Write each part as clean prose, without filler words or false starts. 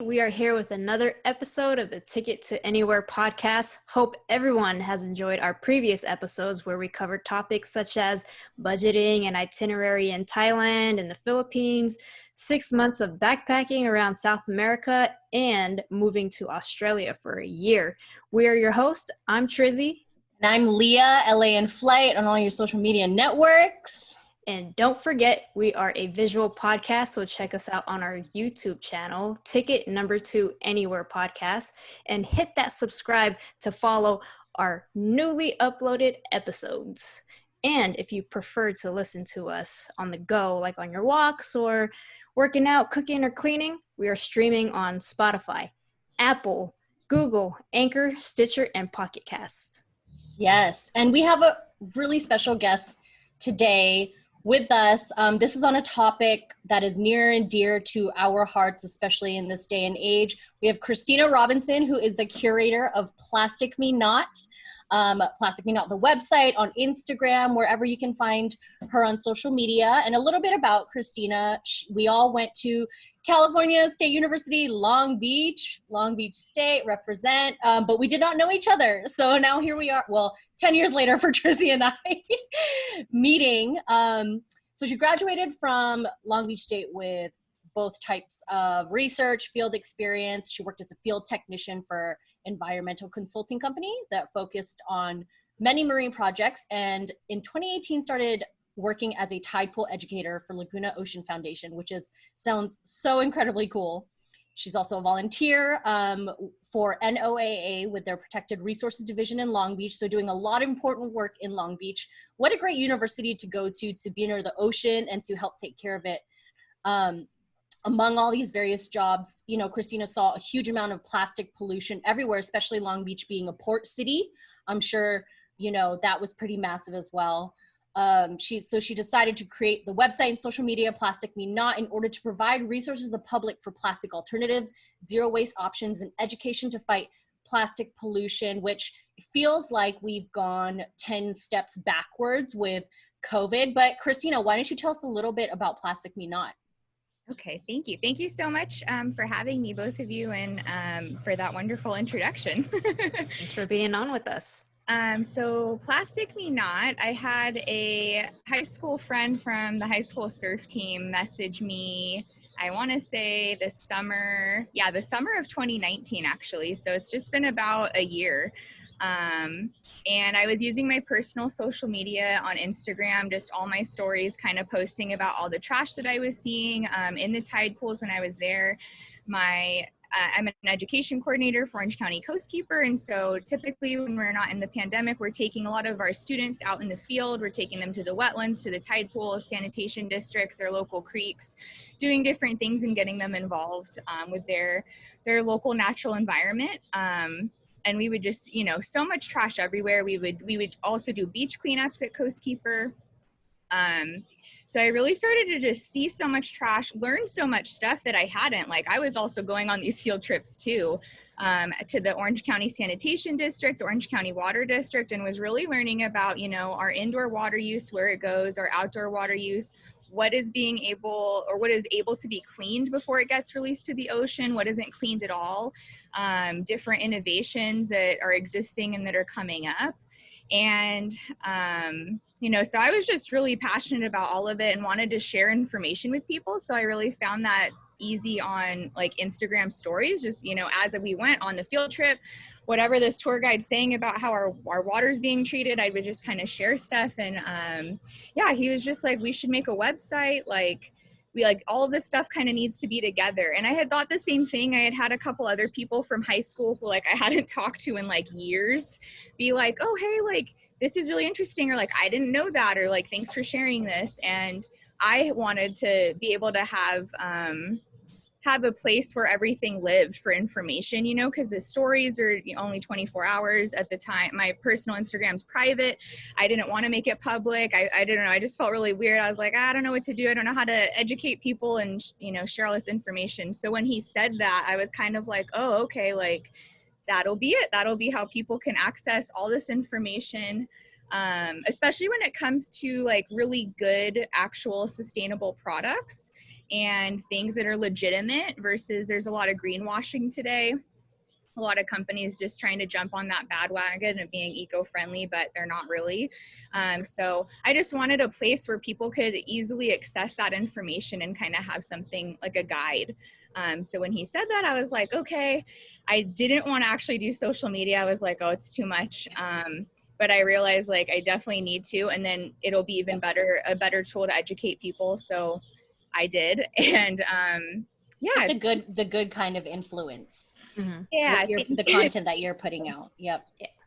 We are here with another episode of the Ticket to Anywhere podcast. Hope everyone has enjoyed our previous episodes where we covered topics such as budgeting and itinerary in Thailand and the Philippines, 6 months of backpacking around South America, and moving to Australia for a year. We are your hosts. I'm Trizzy. And I'm Leah, LA in Flight on all your social media networks. And don't forget, we are a visual podcast, so check us out on our YouTube channel, Ticket 2 Anywhere Podcast, and hit that subscribe to follow our newly uploaded episodes. And if you prefer to listen to us on the go, like on your walks or working out, cooking, or cleaning, we are streaming on Spotify, Apple, Google, Anchor, Stitcher, and Pocket Cast. Yes, and we have a really special guest today with us. This is on a topic that is near and dear to our hearts, especially in this day and age. We have Christina Robinson, who is the curator of Plastic Me Not. Plastic Me Not, the website, on Instagram, wherever you can find her on social media. And a little bit about Christina. We all went to California State University, Long Beach State, represent, but we did not know each other. So now here we are, 10 years later for Trizzy and I meeting. So she graduated from Long Beach State with both types of research, field experience. She worked as a field technician for environmental consulting company that focused on many marine projects. And in 2018 started working as a tide pool educator for Laguna Ocean Foundation, which sounds so incredibly cool. She's also a volunteer for NOAA with their Protected Resources Division in Long Beach. So doing a lot of important work in Long Beach. What a great university to go to be near the ocean and to help take care of it. Among all these various jobs, Christina saw a huge amount of plastic pollution everywhere, especially Long Beach being a port city. I'm sure, that was pretty massive as well. She decided to create the website and social media Plastic Me Not in order to provide resources to the public for plastic alternatives, zero waste options, and education to fight plastic pollution, which feels like we've gone 10 steps backwards with COVID. But Christina, why don't you tell us a little bit about Plastic Me Not? Okay, thank you. Thank you so much for having me, both of you, and for that wonderful introduction. Thanks for being on with us. So Plastic Me Not, I had a high school friend from the high school surf team message me, I want to say the summer of 2019, actually. So it's just been about a year. And I was using my personal social media on Instagram, just all my stories, kind of posting about all the trash that I was seeing in the tide pools when I was there. I'm an education coordinator for Orange County Coastkeeper, and so typically when we're not in the pandemic, we're taking a lot of our students out in the field. We're taking them to the wetlands, to the tide pools, sanitation districts, their local creeks, doing different things and getting them involved with their local natural environment. And we would just, so much trash everywhere. We would also do beach cleanups at Coastkeeper. So I really started to just see so much trash, learn so much stuff that I hadn't. Like, I was also going on these field trips too, to the Orange County Sanitation District, the Orange County Water District, and was really learning about, our indoor water use, where it goes, our outdoor water use, what is able to be cleaned before it gets released to the ocean, what isn't cleaned at all, different innovations that are existing and that are coming up. And, so I was just really passionate about all of it and wanted to share information with people. So I really found that easy on like Instagram stories, just, as we went on the field trip, whatever this tour guide's saying about how our water's being treated, I would just kind of share stuff. And he was just like, we should make a website. All of this stuff kind of needs to be together. And I had thought the same thing. I had a couple other people from high school who I hadn't talked to in years be like, oh, hey, this is really interesting. Or I didn't know that. Or thanks for sharing this. And I wanted to be able to have a place where everything lived for information, because the stories are only 24 hours at the time. My personal Instagram's private. I didn't want to make it public. I didn't know. I just felt really weird. I was like, I don't know what to do. I don't know how to educate people and, share all this information. So when he said that, I was kind of like, oh, okay, that'll be it. That'll be how people can access all this information. especially when it comes to like really good actual sustainable products and things that are legitimate versus there's a lot of greenwashing today. A lot of companies just trying to jump on that bandwagon of being eco-friendly, but they're not really. So I just wanted a place where people could easily access that information and kind of have something like a guide. So when he said that, I was like, okay. I didn't want to actually do social media. I was like, oh, it's too much. But I realized like I definitely need to, and then it'll be even better, a better tool to educate people. So I did. And yeah, the good kind of influence. Mm-hmm. Yeah, the content that you're putting out. Yep.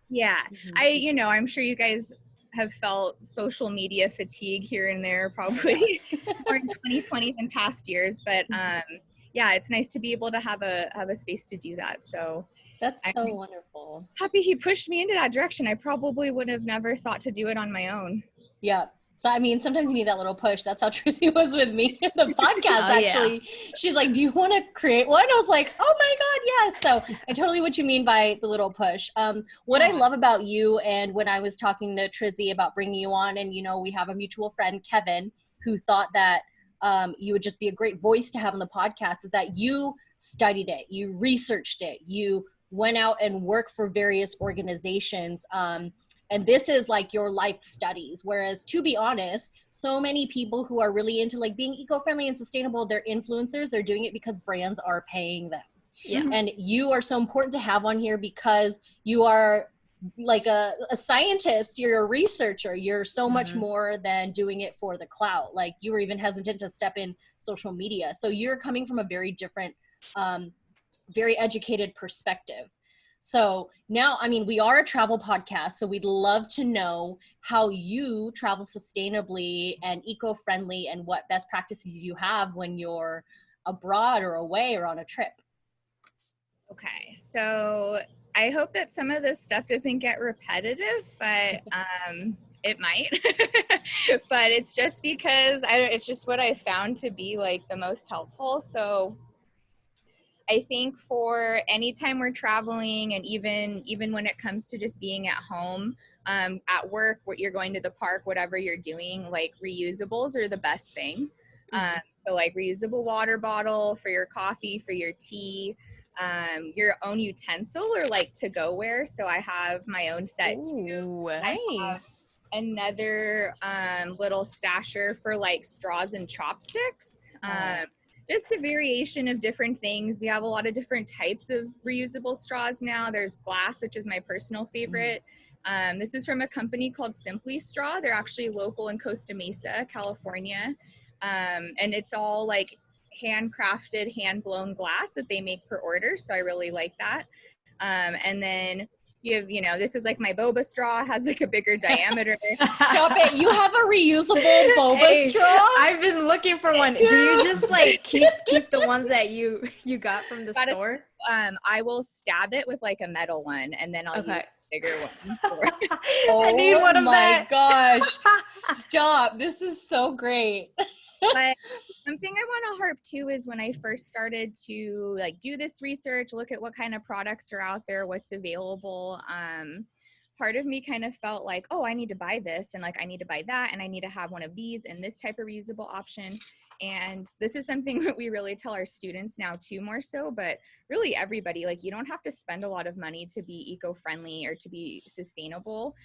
Yeah. Mm-hmm. I'm sure you guys have felt social media fatigue here and there, probably more in 2020 than past years. But yeah, it's nice to be able to have a space to do that. So that's I'm so wonderful. happy he pushed me into that direction. I probably would have never thought to do it on my own. Yeah. So, I mean, sometimes you need that little push. That's how Trizzy was with me in the podcast, actually. Yeah. She's like, do you want to create one? I was like, oh my God, yes. So I totally what you mean by the little push. What I love about you, and when I was talking to Trizzy about bringing you on, and, you know, we have a mutual friend, Kevin, who thought that you would just be a great voice to have on the podcast, is that you studied it, you researched it, you went out and worked for various organizations. And this is like your life studies. Whereas, to be honest, so many people who are really into like being eco-friendly and sustainable, they're influencers. They're doing it because brands are paying them. Yeah. And you are so important to have on here because you are like a scientist, you're a researcher, you're so much more than doing it for the clout. Like, you were even hesitant to step in social media. So you're coming from a very different, very educated perspective. So now, I mean, we are a travel podcast, so we'd love to know how you travel sustainably and eco-friendly and what best practices you have when you're abroad or away or on a trip. Okay, so I hope that some of this stuff doesn't get repetitive, but it might. But it's just because it's just what I found to be like the most helpful. So I think for anytime we're traveling, and even when it comes to just being at home, at work, what you're going to the park, whatever you're doing, like reusables are the best thing. So like reusable water bottle for your coffee, for your tea, your own utensil or like to-go-ware. So I have my own set too. Nice. I have another little stasher for like straws and chopsticks. Just a variation of different things. We have a lot of different types of reusable straws now. There's glass, which is my personal favorite. This is from a company called Simply Straw. They're actually local in Costa Mesa, California. And it's all like handcrafted, hand-blown glass that they make per order. So I really like that. And then you have, this is like my boba straw, has like a bigger diameter. Stop it. You have a reusable boba straw? I've been looking for one. Do you just like keep the ones that you got from the store? I will stab it with like a metal one, and then I'll use a bigger one. I need one of that. Oh my gosh. Stop. This is so great. But something I want to harp to is when I first started to like do this research, look at what kind of products are out there, what's available. Part of me kind of felt like, oh, I need to buy this, and like I need to buy that, and I need to have one of these and this type of reusable option. And this is something that we really tell our students now too, more so, but really everybody, like you don't have to spend a lot of money to be eco-friendly or to be sustainable.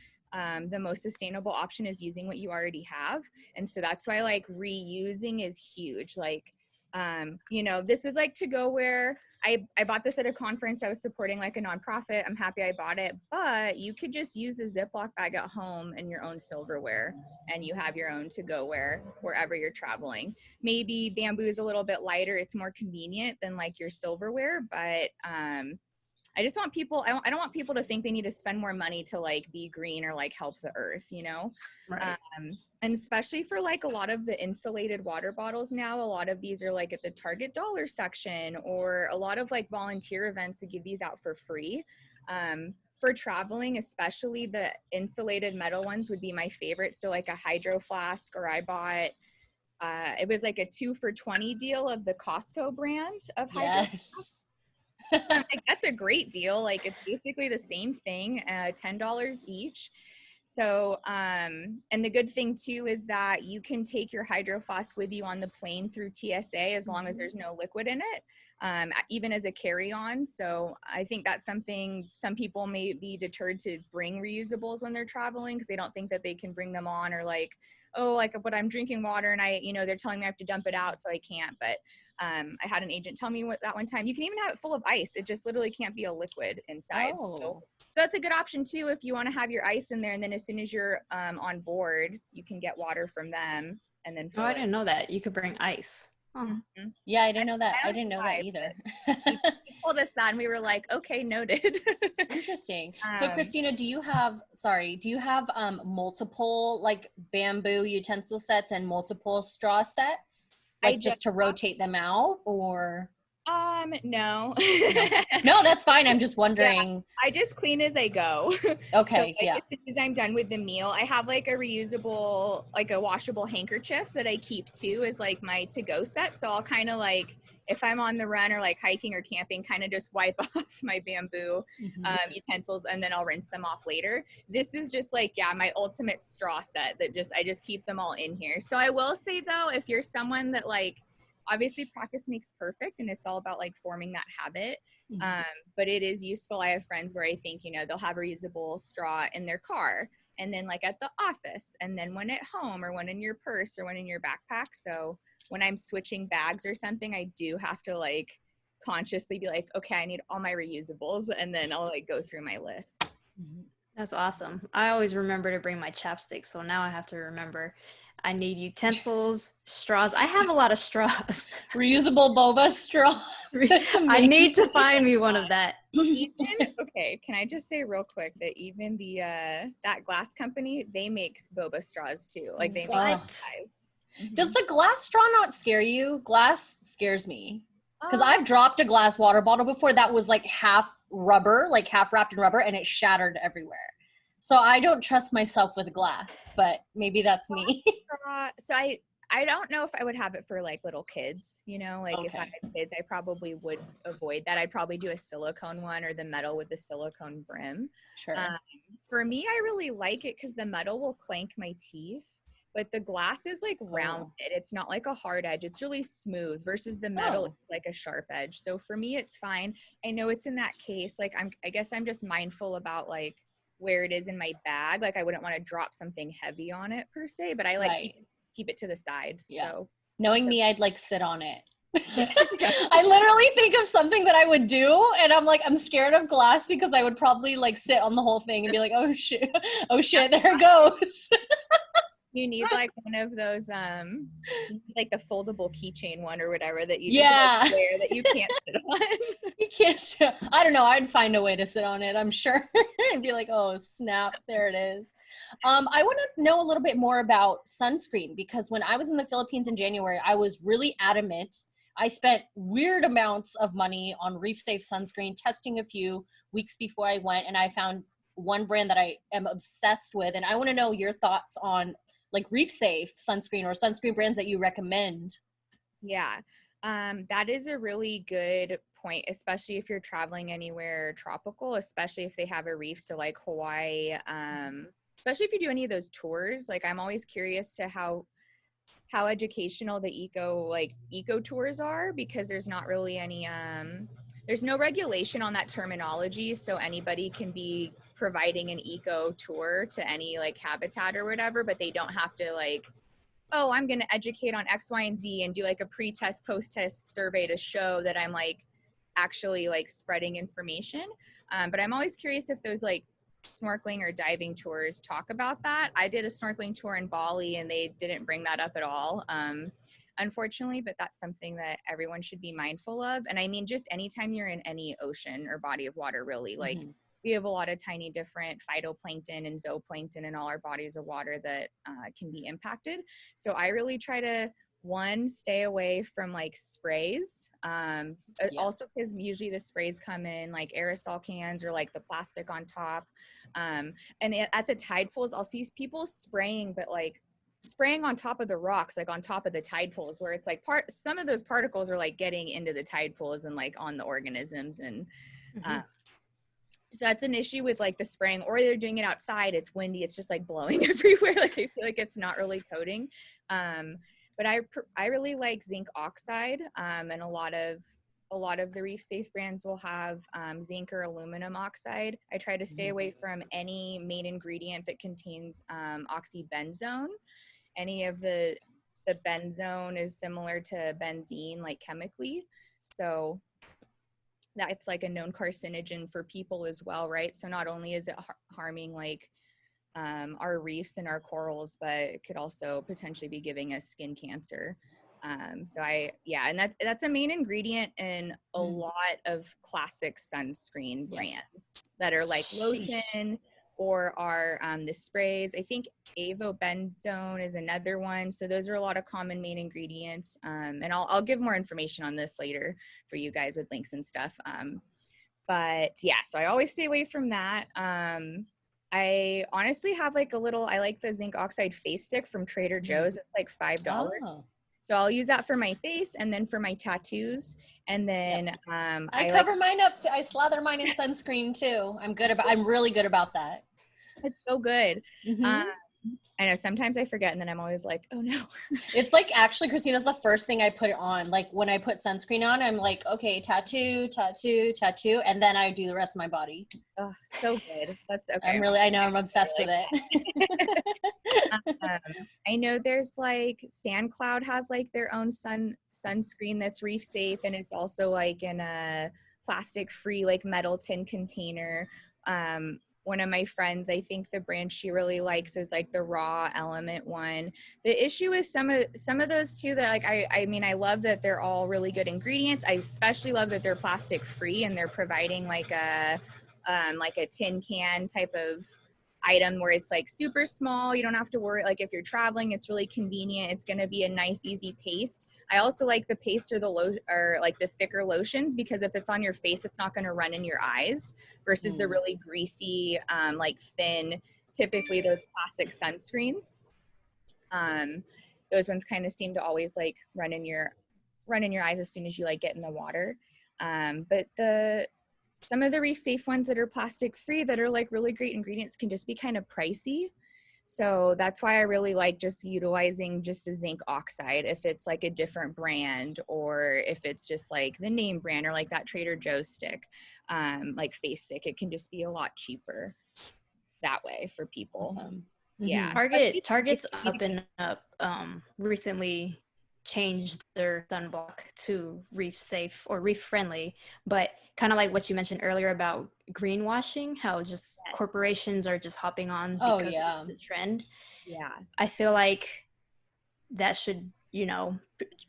The most sustainable option is using what you already have. And so that's why like reusing is huge. Like, this is like to-go-ware. I bought this at a conference. I was supporting like a nonprofit. I'm happy I bought it, but you could just use a Ziploc bag at home and your own silverware, and you have your own to-go-ware wherever you're traveling. Maybe bamboo is a little bit lighter. It's more convenient than like your silverware, but, I just want people, I don't want people to think they need to spend more money to like be green or like help the earth, Right. And especially for like a lot of the insulated water bottles now, a lot of these are like at the Target dollar section, or a lot of like volunteer events that give these out for free. For traveling, especially the insulated metal ones would be my favorite. So like a hydro flask, or I bought, it was like a 2 for $20 deal of the Costco brand of hydro flask. So I'm like, that's a great deal. Like it's basically the same thing, $10 each. So, and the good thing too is that you can take your Hydro Flask with you on the plane through TSA as long as there's no liquid in it, even as a carry-on. So I think that's something some people may be deterred to bring reusables when they're traveling because they don't think that they can bring them on, or like, oh, like, but I'm drinking water and they're telling me I have to dump it out, so I can't. But I had an agent tell me that one time, you can even have it full of ice. It just literally can't be a liquid inside. Oh. So that's a good option too if you want to have your ice in there, and then as soon as you're on board, you can get water from them and then fill I it. didn't know that. You could bring ice. Oh. Mm-hmm. Yeah, I didn't know that. I didn't know that either. He told us that and we were like, okay, noted. Interesting. So Christina, do you have multiple like bamboo utensil sets and multiple straw sets? Like just to rotate them out, or? No. No, that's fine. I'm just wondering. Yeah, I just clean as I go. Okay. So, as soon as I'm done with the meal, I have like a reusable, like a washable handkerchief that I keep too as like my to-go set. So I'll kind of like, if I'm on the run or like hiking or camping, kind of just wipe off my bamboo utensils and then I'll rinse them off later. This is just like, my ultimate straw set that I just keep them all in here. So I will say though, if you're someone that like, obviously practice makes perfect and it's all about like forming that habit. But it is useful. I have friends where I think, they'll have a reusable straw in their car and then like at the office and then one at home or one in your purse or one in your backpack. So when I'm switching bags or something, I do have to like consciously be like, okay, I need all my reusables. And then I'll like go through my list. That's awesome. I always remember to bring my chapstick. So now I have to remember I need utensils, straws. I have a lot of straws. Reusable boba straw. I need to find me one of that. Okay, can I just say real quick that even the that glass company, they make boba straws too. Like they make Does the glass straw not scare you? Glass scares me. Because I've dropped a glass water bottle before that was like half rubber, like half wrapped in rubber, and it shattered everywhere. So I don't trust myself with glass, but maybe that's me. So I don't know if I would have it for like little kids, like if I had kids, I probably would avoid that. I'd probably do a silicone one or the metal with the silicone brim. Sure. For me, I really like it because the metal will clank my teeth, but the glass is like rounded. It's not like a hard edge. It's really smooth versus the metal is like a sharp edge. So for me, it's fine. I know it's in that case. Like I guess I'm just mindful about like where it is in my bag. Like I wouldn't want to drop something heavy on it per se, but I like keep it to the side. So knowing me, I'd like sit on it. I literally think of something that I would do and I'm like, I'm scared of glass because I would probably like sit on the whole thing and be like, oh shit, there it goes. You need like one of those, like the foldable keychain one or whatever that you just like wear that you can't sit on. You can't sit. I don't know. I'd find a way to sit on it, I'm sure, and be like, oh snap, there it is. I want to know a little bit more about sunscreen because when I was in the Philippines in January, I was really adamant. I spent weird amounts of money on Reef Safe sunscreen, testing a few weeks before I went, and I found one brand that I am obsessed with, and I want to know your thoughts on like Reef Safe sunscreen or sunscreen brands that you recommend. Yeah, that is a really good point, especially if you're traveling anywhere tropical, especially if they have a reef. So like Hawaii, especially if you do any of those tours, like I'm always curious to how educational the eco tours are because there's not really any, there's no regulation on that terminology. So anybody can be providing an eco tour to any like habitat or whatever, but they don't have to like, oh, I'm going to educate on X, Y, and Z and do like a pre-test, post-test survey to show that I'm like actually like spreading information. But I'm always curious if those like snorkeling or diving tours talk about that. I did a snorkeling tour in Bali and they didn't bring that up at all. Unfortunately, but that's something that everyone should be mindful of. And I mean, just anytime you're in any ocean or body of water, really, like we have a lot of tiny different phytoplankton and zooplankton in all our bodies of water that can be impacted. So I really try to, one, stay away from like sprays. Also because usually the sprays come in like aerosol cans or like the plastic on top. And at the tide pools, I'll see people spraying, but like spraying on top of the rocks, like on top of the tide pools, where it's like some of those particles are like getting into the tide pools and like on the organisms. And So that's an issue with like the spraying, or they're doing it outside. It's windy. It's just like blowing everywhere. Like I feel like it's not really coating. But I really like zinc oxide, and a lot of the Reef Safe brands will have zinc or aluminum oxide. I try to stay away from any main ingredient that contains oxybenzone. Any of the benzone is similar to benzene, like chemically. So that's like a known carcinogen for people as well, right? So not only is it harming like our reefs and our corals, but it could also potentially be giving us skin cancer. And that's a main ingredient in a lot of classic sunscreen brands that are like lotion or are the sprays. I think avobenzone is another one. So those are a lot of common main ingredients. And I'll give more information on this later for you guys with links and stuff. But yeah, so I always stay away from that. I honestly have like I like the zinc oxide face stick from Trader Joe's. It's like $5. Oh. So I'll use that for my face and then for my tattoos. And then I cover mine up too. I slather mine in sunscreen too. I'm really good about that. It's so good. I know sometimes I forget and then I'm always like, oh no. It's like actually, Christina's the first thing I put on. Like when I put sunscreen on, I'm like, okay, tattoo. And then I do the rest of my body. Oh, so good. That's okay. I know I'm obsessed with it. I know there's like SandCloud has like their own sunscreen that's reef safe. And it's also like in a plastic free, like metal tin container. One of my friends, I think the brand she really likes is like the Raw Element one. The issue is some of those too that like I mean I love that they're all really good ingredients. I especially love that they're plastic free and they're providing like a tin can type of item where it's like super small. You don't have to worry, like if you're traveling, it's really convenient. It's going to be a nice, easy paste. I also like the paste or the thicker lotions because if it's on your face, it's not going to run in your eyes versus the really greasy, like thin, typically those plastic sunscreens. Those ones kind of seem to always like run in your eyes as soon as you like get in the water. But some of the reef safe ones that are plastic free that are like really great ingredients can just be kind of pricey. So that's why I really like just utilizing just a zinc oxide if it's like a different brand or if it's just like the name brand or like that Trader Joe's stick, like face stick. It can just be a lot cheaper that way for people. Awesome. Yeah. Target's up and up recently changed their sunblock to reef safe or reef friendly, but kind of like what you mentioned earlier about greenwashing, how just corporations are just hopping on because of the trend. Yeah. I feel like that should,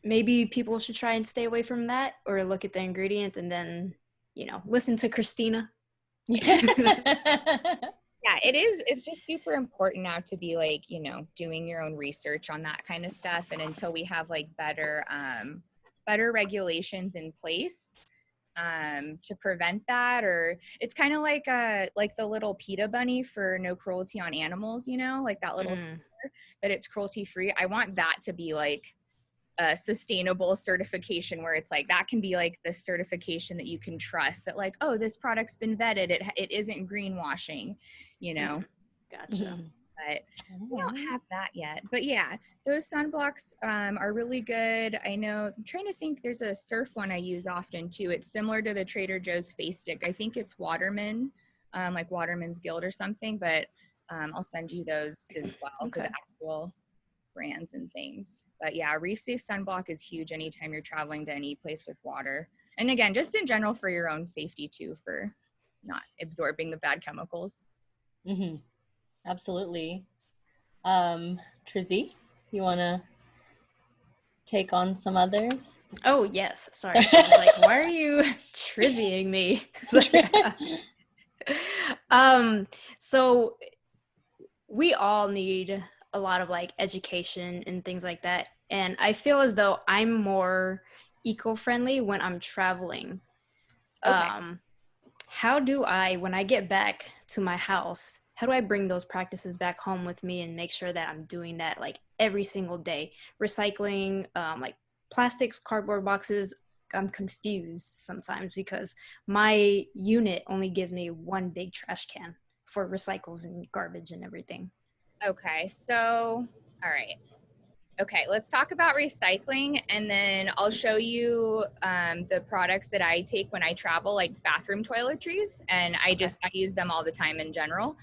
maybe people should try and stay away from that or look at the ingredients and then, listen to Christina. Yeah, it is. It's just super important now to be like, doing your own research on that kind of stuff. And until we have like better regulations in place to prevent that, or it's kind of like the little PETA bunny for no cruelty on animals, like that little sticker that it's cruelty free. I want that to be like a sustainable certification where it's like that can be like the certification that you can trust that like, oh, this product's been vetted, it isn't greenwashing, Gotcha. But we don't have that yet. But yeah, those sunblocks are really good. I know, I'm trying to think, there's a surf one I use often too. It's similar to the Trader Joe's face stick. I think it's Waterman, like Waterman's Guild or something, but I'll send you those as well for the actual brands and things. But yeah, reef safe sunblock is huge anytime you're traveling to any place with water. And again, just in general for your own safety too, for not absorbing the bad chemicals. Absolutely. Trizzy, you want to take on some others? Oh, yes. Sorry. I was like, why are you Trizzying me? So we all need a lot of like education and things like that. And I feel as though I'm more eco-friendly when I'm traveling. How do I, when I get back to my house, how do I bring those practices back home with me and make sure that I'm doing that like every single day? Recycling, like plastics, cardboard boxes, I'm confused sometimes because my unit only gives me one big trash can for recycles and garbage and everything. Okay, so, all right. Okay, let's talk about recycling, and then I'll show you the products that I take when I travel, like bathroom toiletries, and I use them all the time in general.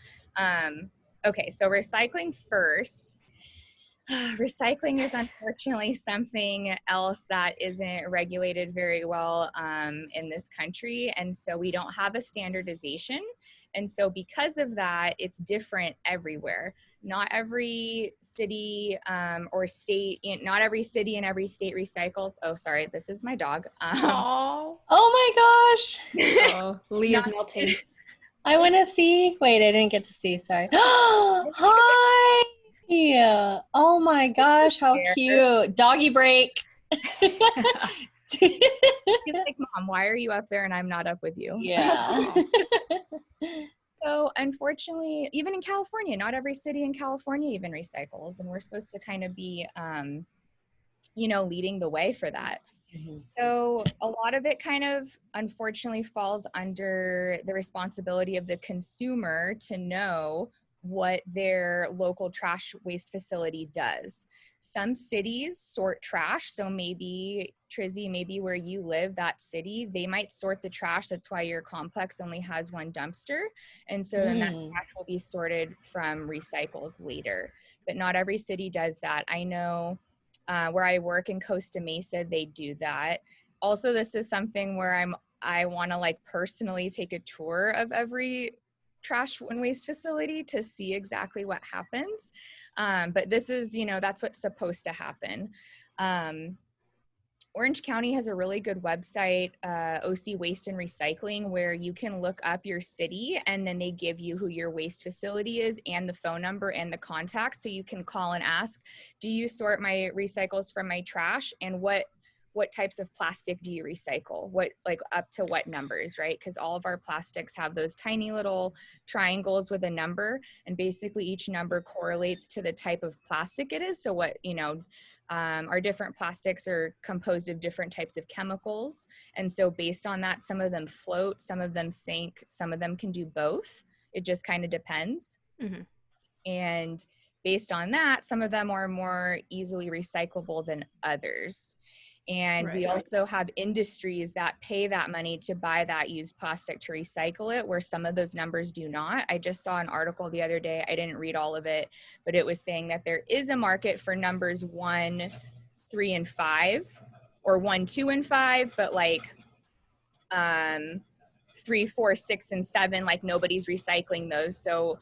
Okay, so recycling first. Recycling is unfortunately something else that isn't regulated very well in this country, and so we don't have a standardization. And so because of that, it's different everywhere. Not every city or state, not every city and every state recycles. Oh, sorry, this is my dog. Oh my gosh. Oh, Leah's melting. I want to see. Wait, I didn't get to see. Sorry. Hi. Oh my gosh, how cute. Doggy break. He's like, Mom, why are you up there and I'm not up with you? Yeah. So unfortunately, even in California, not every city in California even recycles, and we're supposed to kind of be, leading the way for that. Mm-hmm. So a lot of it kind of unfortunately falls under the responsibility of the consumer to know what their local trash waste facility does. Some cities sort trash, so maybe Trizzy, maybe where you live, that city, they might sort the trash. That's why your complex only has one dumpster, and so then that trash will be sorted from recycles later. But not every city does that. I know where I work in Costa Mesa, they do that. Also, this is something where I want to like personally take a tour of every trash and waste facility to see exactly what happens. But this is, that's what's supposed to happen. Orange County has a really good website, OC Waste and Recycling, where you can look up your city and then they give you who your waste facility is and the phone number and the contact. So you can call and ask, do you sort my recycles from my trash? And what types of plastic do you recycle? What, like up to what numbers, right? Because all of our plastics have those tiny little triangles with a number, and basically each number correlates to the type of plastic it is. So what, our different plastics are composed of different types of chemicals. And so based on that, some of them float, some of them sink, some of them can do both. It just kind of depends. Mm-hmm. And based on that, some of them are more easily recyclable than others. And we also have industries that pay that money to buy that used plastic to recycle it, where some of those numbers do not. I just saw an article the other day. I didn't read all of it, but it was saying that there is a market for numbers 1, 3, and 5, or 1, 2, and 5, but like 3, 4, 6, and 7, like nobody's recycling those. So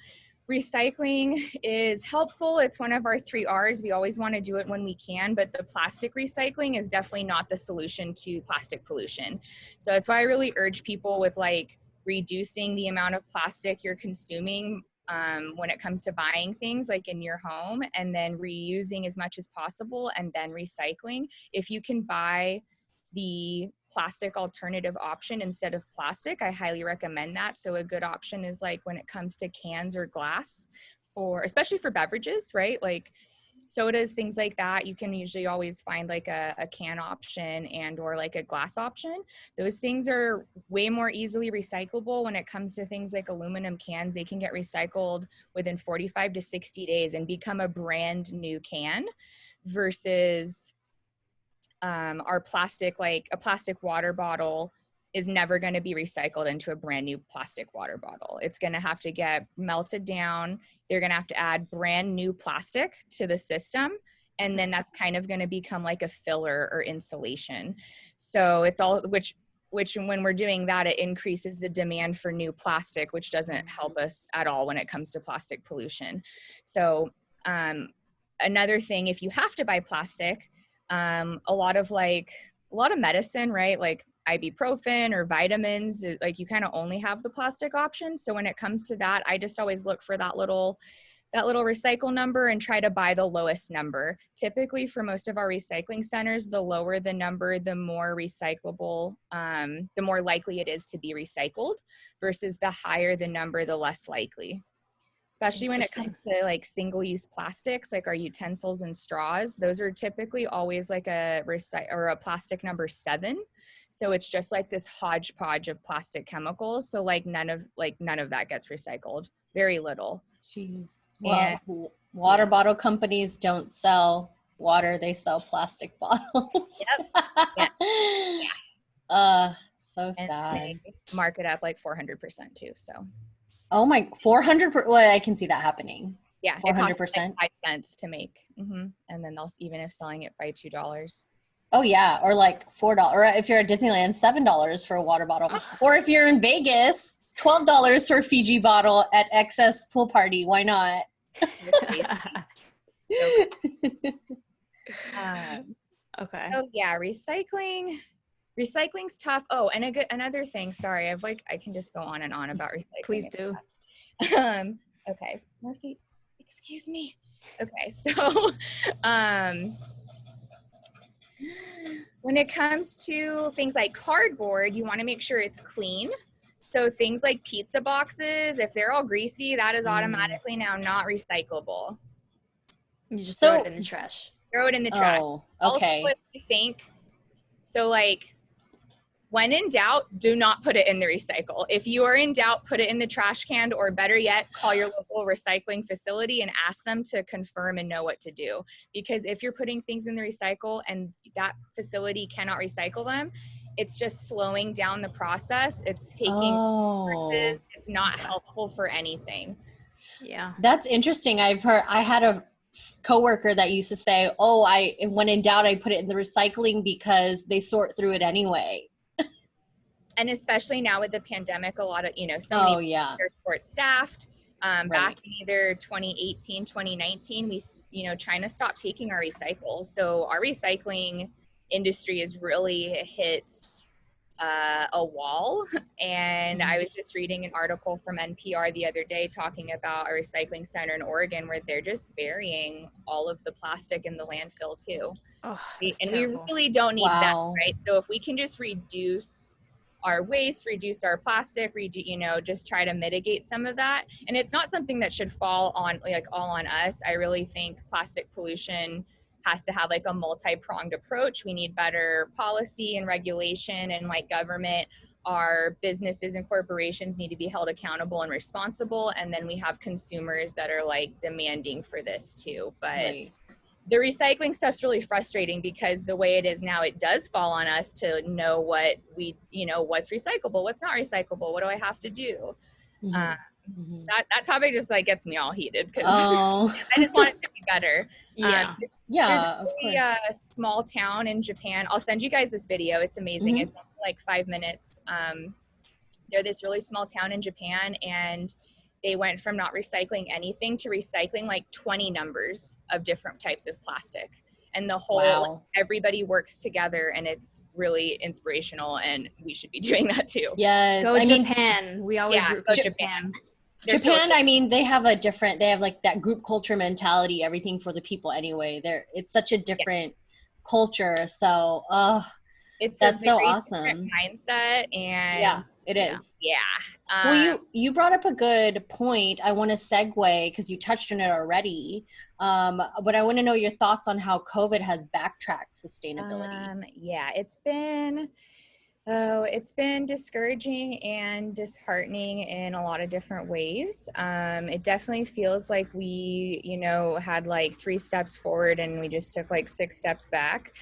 recycling is helpful. It's one of our 3 R's. We always want to do it when we can, but the plastic recycling is definitely not the solution to plastic pollution. So that's why I really urge people with like reducing the amount of plastic you're consuming when it comes to buying things like in your home, and then reusing as much as possible, and then recycling. If you can buy the plastic alternative option instead of plastic, I highly recommend that. So a good option is like when it comes to cans or glass, especially for beverages, right? Like sodas, things like that, you can usually always find like a can option and or like a glass option. Those things are way more easily recyclable. When it comes to things like aluminum cans, they can get recycled within 45 to 60 days and become a brand new can, versus our plastic, like a plastic water bottle is never going to be recycled into a brand new plastic water bottle. It's going to have to get melted down. They're going to have to add brand new plastic to the system. And then that's kind of going to become like a filler or insulation. So it's all, which when we're doing that, it increases the demand for new plastic, which doesn't help us at all when it comes to plastic pollution. So another thing, if you have to buy plastic, a lot of medicine, right? Like ibuprofen or vitamins, like you kind of only have the plastic option. So when it comes to that, I just always look for that little recycle number and try to buy the lowest number. Typically for most of our recycling centers, the lower the number, the more recyclable, the more likely it is to be recycled, versus the higher the number, the less likely. especially when it comes to like single-use plastics, like our utensils and straws. Those are typically always like a plastic number 7. So it's just like this hodgepodge of plastic chemicals. So like none of that gets recycled. Very little. Jeez. Well, water bottle companies don't sell water; they sell plastic bottles. Yep. Yeah. So sad. And they mark it up like 400% too. So. Oh my, 400. Well, I can see that happening. Yeah, 400%. It costs like 5 cents to make, and then they'll even if selling it by $2. Oh yeah, or like $4, or if you're at Disneyland, $7 for a water bottle, or if you're in Vegas, $12 for a Fiji bottle at Excess Pool Party. Why not? Okay. So yeah, recycling's tough. Oh, and another thing. Sorry, I can just go on and on about recycling. Please do. Okay, Murphy. Excuse me. Okay, so when it comes to things like cardboard, you want to make sure it's clean. So things like pizza boxes, if they're all greasy, that is automatically now not recyclable. You just throw it in the trash. Throw it in the trash. Oh, okay. Also, what I think, so like, when in doubt, do not put it in the recycle. If you are in doubt, put it in the trash can, or better yet, call your local recycling facility and ask them to confirm and know what to do. Because if you're putting things in the recycle and that facility cannot recycle them, it's just slowing down the process. It's taking resources. It's not helpful for anything. Yeah. That's interesting. I had a coworker that used to say, when in doubt, I put it in the recycling because they sort through it anyway. And especially now with the pandemic, a lot of, so many people are short-staffed. Back in either 2018, 2019, China stopped taking our recycles. So our recycling industry has really hit a wall. And I was just reading an article from NPR the other day talking about a recycling center in Oregon where they're just burying all of the plastic in the landfill too. Oh, and terrible. We really don't need that, right? So if we can just reduce our waste, reduce our plastic, just try to mitigate some of that. And it's not something that should fall on all on us. I really think plastic pollution has to have like a multi-pronged approach. We need better policy and regulation, and like government, our businesses and corporations need to be held accountable and responsible. And then we have consumers that are like demanding for this too. But the recycling stuff's really frustrating because the way it is now, it does fall on us to know what's recyclable, what's not recyclable, what do I have to do? That topic just like gets me all heated because I just want it to be better. There's a small town in Japan. I'll send you guys this video. It's amazing. It's like 5 minutes. They're this really small town in Japan, and they went from not recycling anything to recycling like 20 numbers of different types of plastic. And the whole, everybody works together, and it's really inspirational, and we should be doing that too. Yes. Go Japan. We always go Japan. Japan, they have like that group culture mentality, everything for the people anyway. It's such a different culture. So, that's so awesome. Mindset, and it is. Yeah. Well, you brought up a good point. I want to segue because you touched on it already. But I want to know your thoughts on how COVID has backtracked sustainability. It's been discouraging and disheartening in a lot of different ways. It definitely feels like we, had like 3 steps forward and we just took like 6 steps back.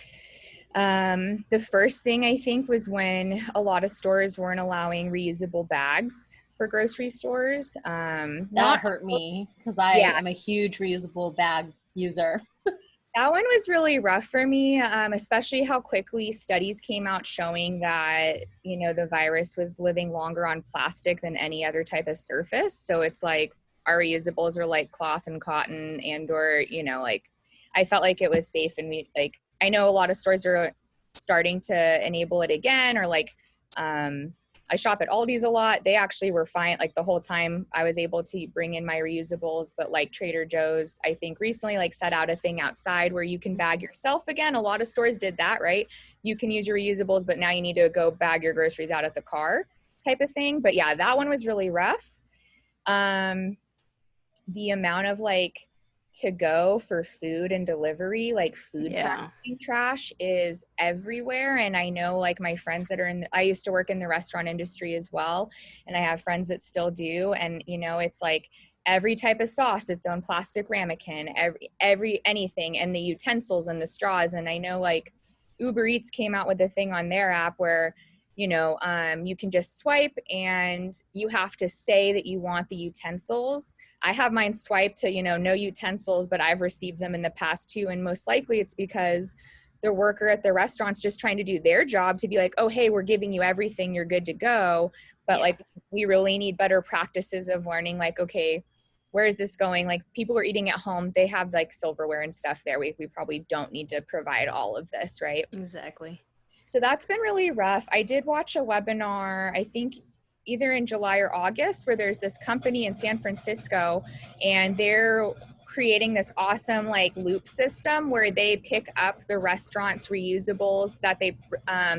The first thing I think was when a lot of stores weren't allowing reusable bags for grocery stores. That hurt me because I am a huge reusable bag user. That one was really rough for me, especially how quickly studies came out showing that, the virus was living longer on plastic than any other type of surface. So it's like our reusables are like cloth and cotton or, I felt like it was safe. And I know a lot of stores are starting to enable it again, or I shop at Aldi's a lot. They actually were fine. Like the whole time I was able to bring in my reusables, but like Trader Joe's, I think recently set out a thing outside where you can bag yourself again. A lot of stores did that, right? You can use your reusables, but now you need to go bag your groceries out at the car type of thing. But yeah, that one was really rough. the amount of like to go for food and delivery, like food packaging trash is everywhere. And I know like my friends that are I used to work in the restaurant industry as well, and I have friends that still do. And you know, it's like every type of sauce, its own plastic ramekin, every anything, and the utensils and the straws. And I know like Uber Eats came out with a thing on their app where, you know, you can just swipe and you have to say that you want the utensils. I have mine swiped to, you know, no utensils, but I've received them in the past too. And most likely it's because the worker at the restaurant's just trying to do their job to be like, oh, hey, we're giving you everything, you're good to go. But like, we really need better practices of learning, like, okay, where is this going? Like, people are eating at home, they have like silverware and stuff there. We probably don't need to provide all of this, right? Exactly. So that's been really rough. I did watch a webinar, I think either in July or August, where there's this company in San Francisco, and they're creating this awesome like loop system where they pick up the restaurant's reusables that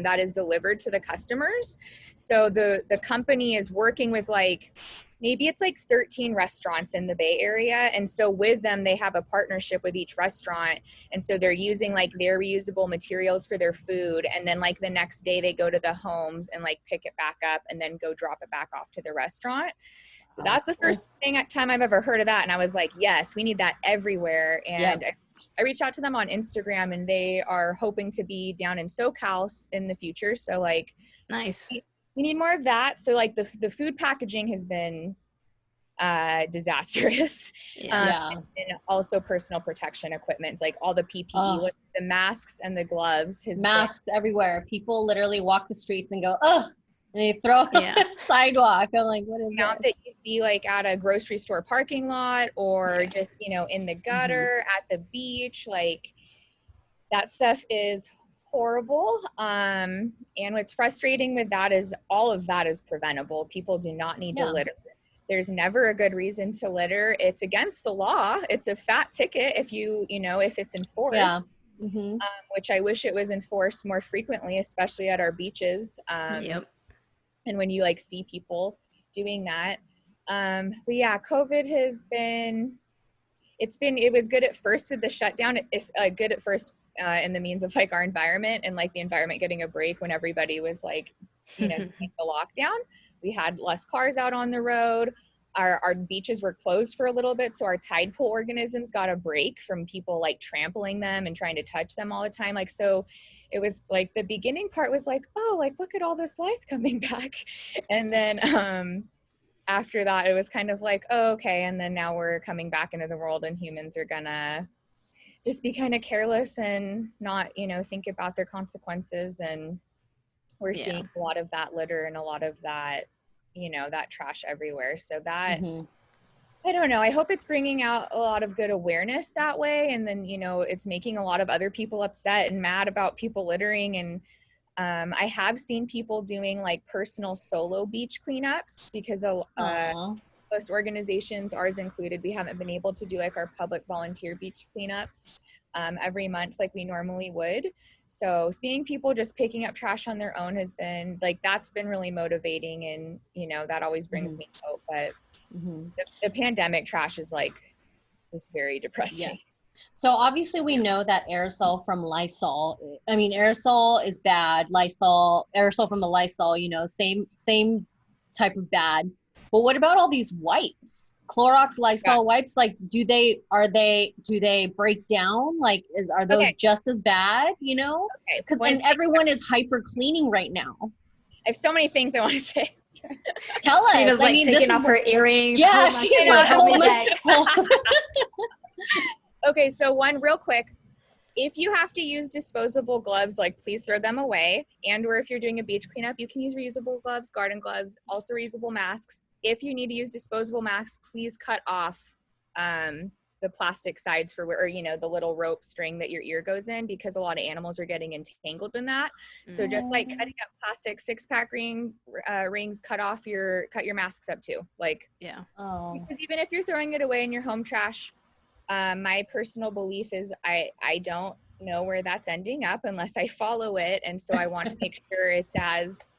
that is delivered to the customers. So the company is working with like, maybe it's like 13 restaurants in the Bay Area. And so with them, they have a partnership with each restaurant. And so they're using like their reusable materials for their food. And then like the next day they go to the homes and like pick it back up and then go drop it back off to the restaurant. So that's the first time I've ever heard of that. And I was like, yes, we need that everywhere. And I reached out to them on Instagram, and they are hoping to be down in SoCal in the future. So like, nice. We need more of that. So like the food packaging has been disastrous. And also personal protection equipment, like all the PPE, like the masks and the gloves. Masks everywhere. People literally walk the streets and go, oh, and they throw on the sidewalk. I'm like, what is that? That you see like at a grocery store parking lot, or just, you know, in the gutter, at the beach, like that stuff is horrible. And what's frustrating with that is all of that is preventable. People do not need to litter. There's never a good reason to litter. It's against the law. It's a fat ticket if if it's enforced, which I wish it was enforced more frequently, especially at our beaches. And when you like see people doing that. But yeah, COVID has been, it was good at first with the shutdown. It's good at first in the means of like our environment and like the environment getting a break when everybody was like, the lockdown. We had less cars out on the road. Our beaches were closed for a little bit. So our tide pool organisms got a break from people like trampling them and trying to touch them all the time. Like, so it was like the beginning part was like, oh, like, look at all this life coming back. And then after that, it was kind of like, oh, okay. And then now we're coming back into the world, and humans are gonna just be kind of careless and not, think about their consequences. And we're seeing a lot of that litter and a lot of that, that trash everywhere. So that, I don't know, I hope it's bringing out a lot of good awareness that way. And then, it's making a lot of other people upset and mad about people littering. And I have seen people doing like personal solo beach cleanups, because most organizations, ours included, we haven't been able to do like our public volunteer beach cleanups every month like we normally would. So seeing people just picking up trash on their own has been like, that's been really motivating. And, that always brings me hope. But the pandemic trash is like, just very depressing. Yeah. So obviously we know that aerosol from Lysol, aerosol is bad. Aerosol from the Lysol, same type of bad. But what about all these wipes? Clorox, Lysol wipes, like, do they break down? Like, are those just as bad, Because and everyone is hyper cleaning right now. I have so many things I want to say. Tell us. Trina's like taking off her earrings. Yeah, she's like, okay, so one real quick. If you have to use disposable gloves, like, please throw them away. And or if you're doing a beach cleanup, you can use reusable gloves, garden gloves, also reusable masks. If you need to use disposable masks, please cut off the plastic sides for where, the little rope string that your ear goes in, because a lot of animals are getting entangled in that. So just like cutting up plastic 6-pack rings, cut your masks up too. Like, because even if you're throwing it away in your home trash, my personal belief is I don't know where that's ending up unless I follow it. And so I want to make sure it's as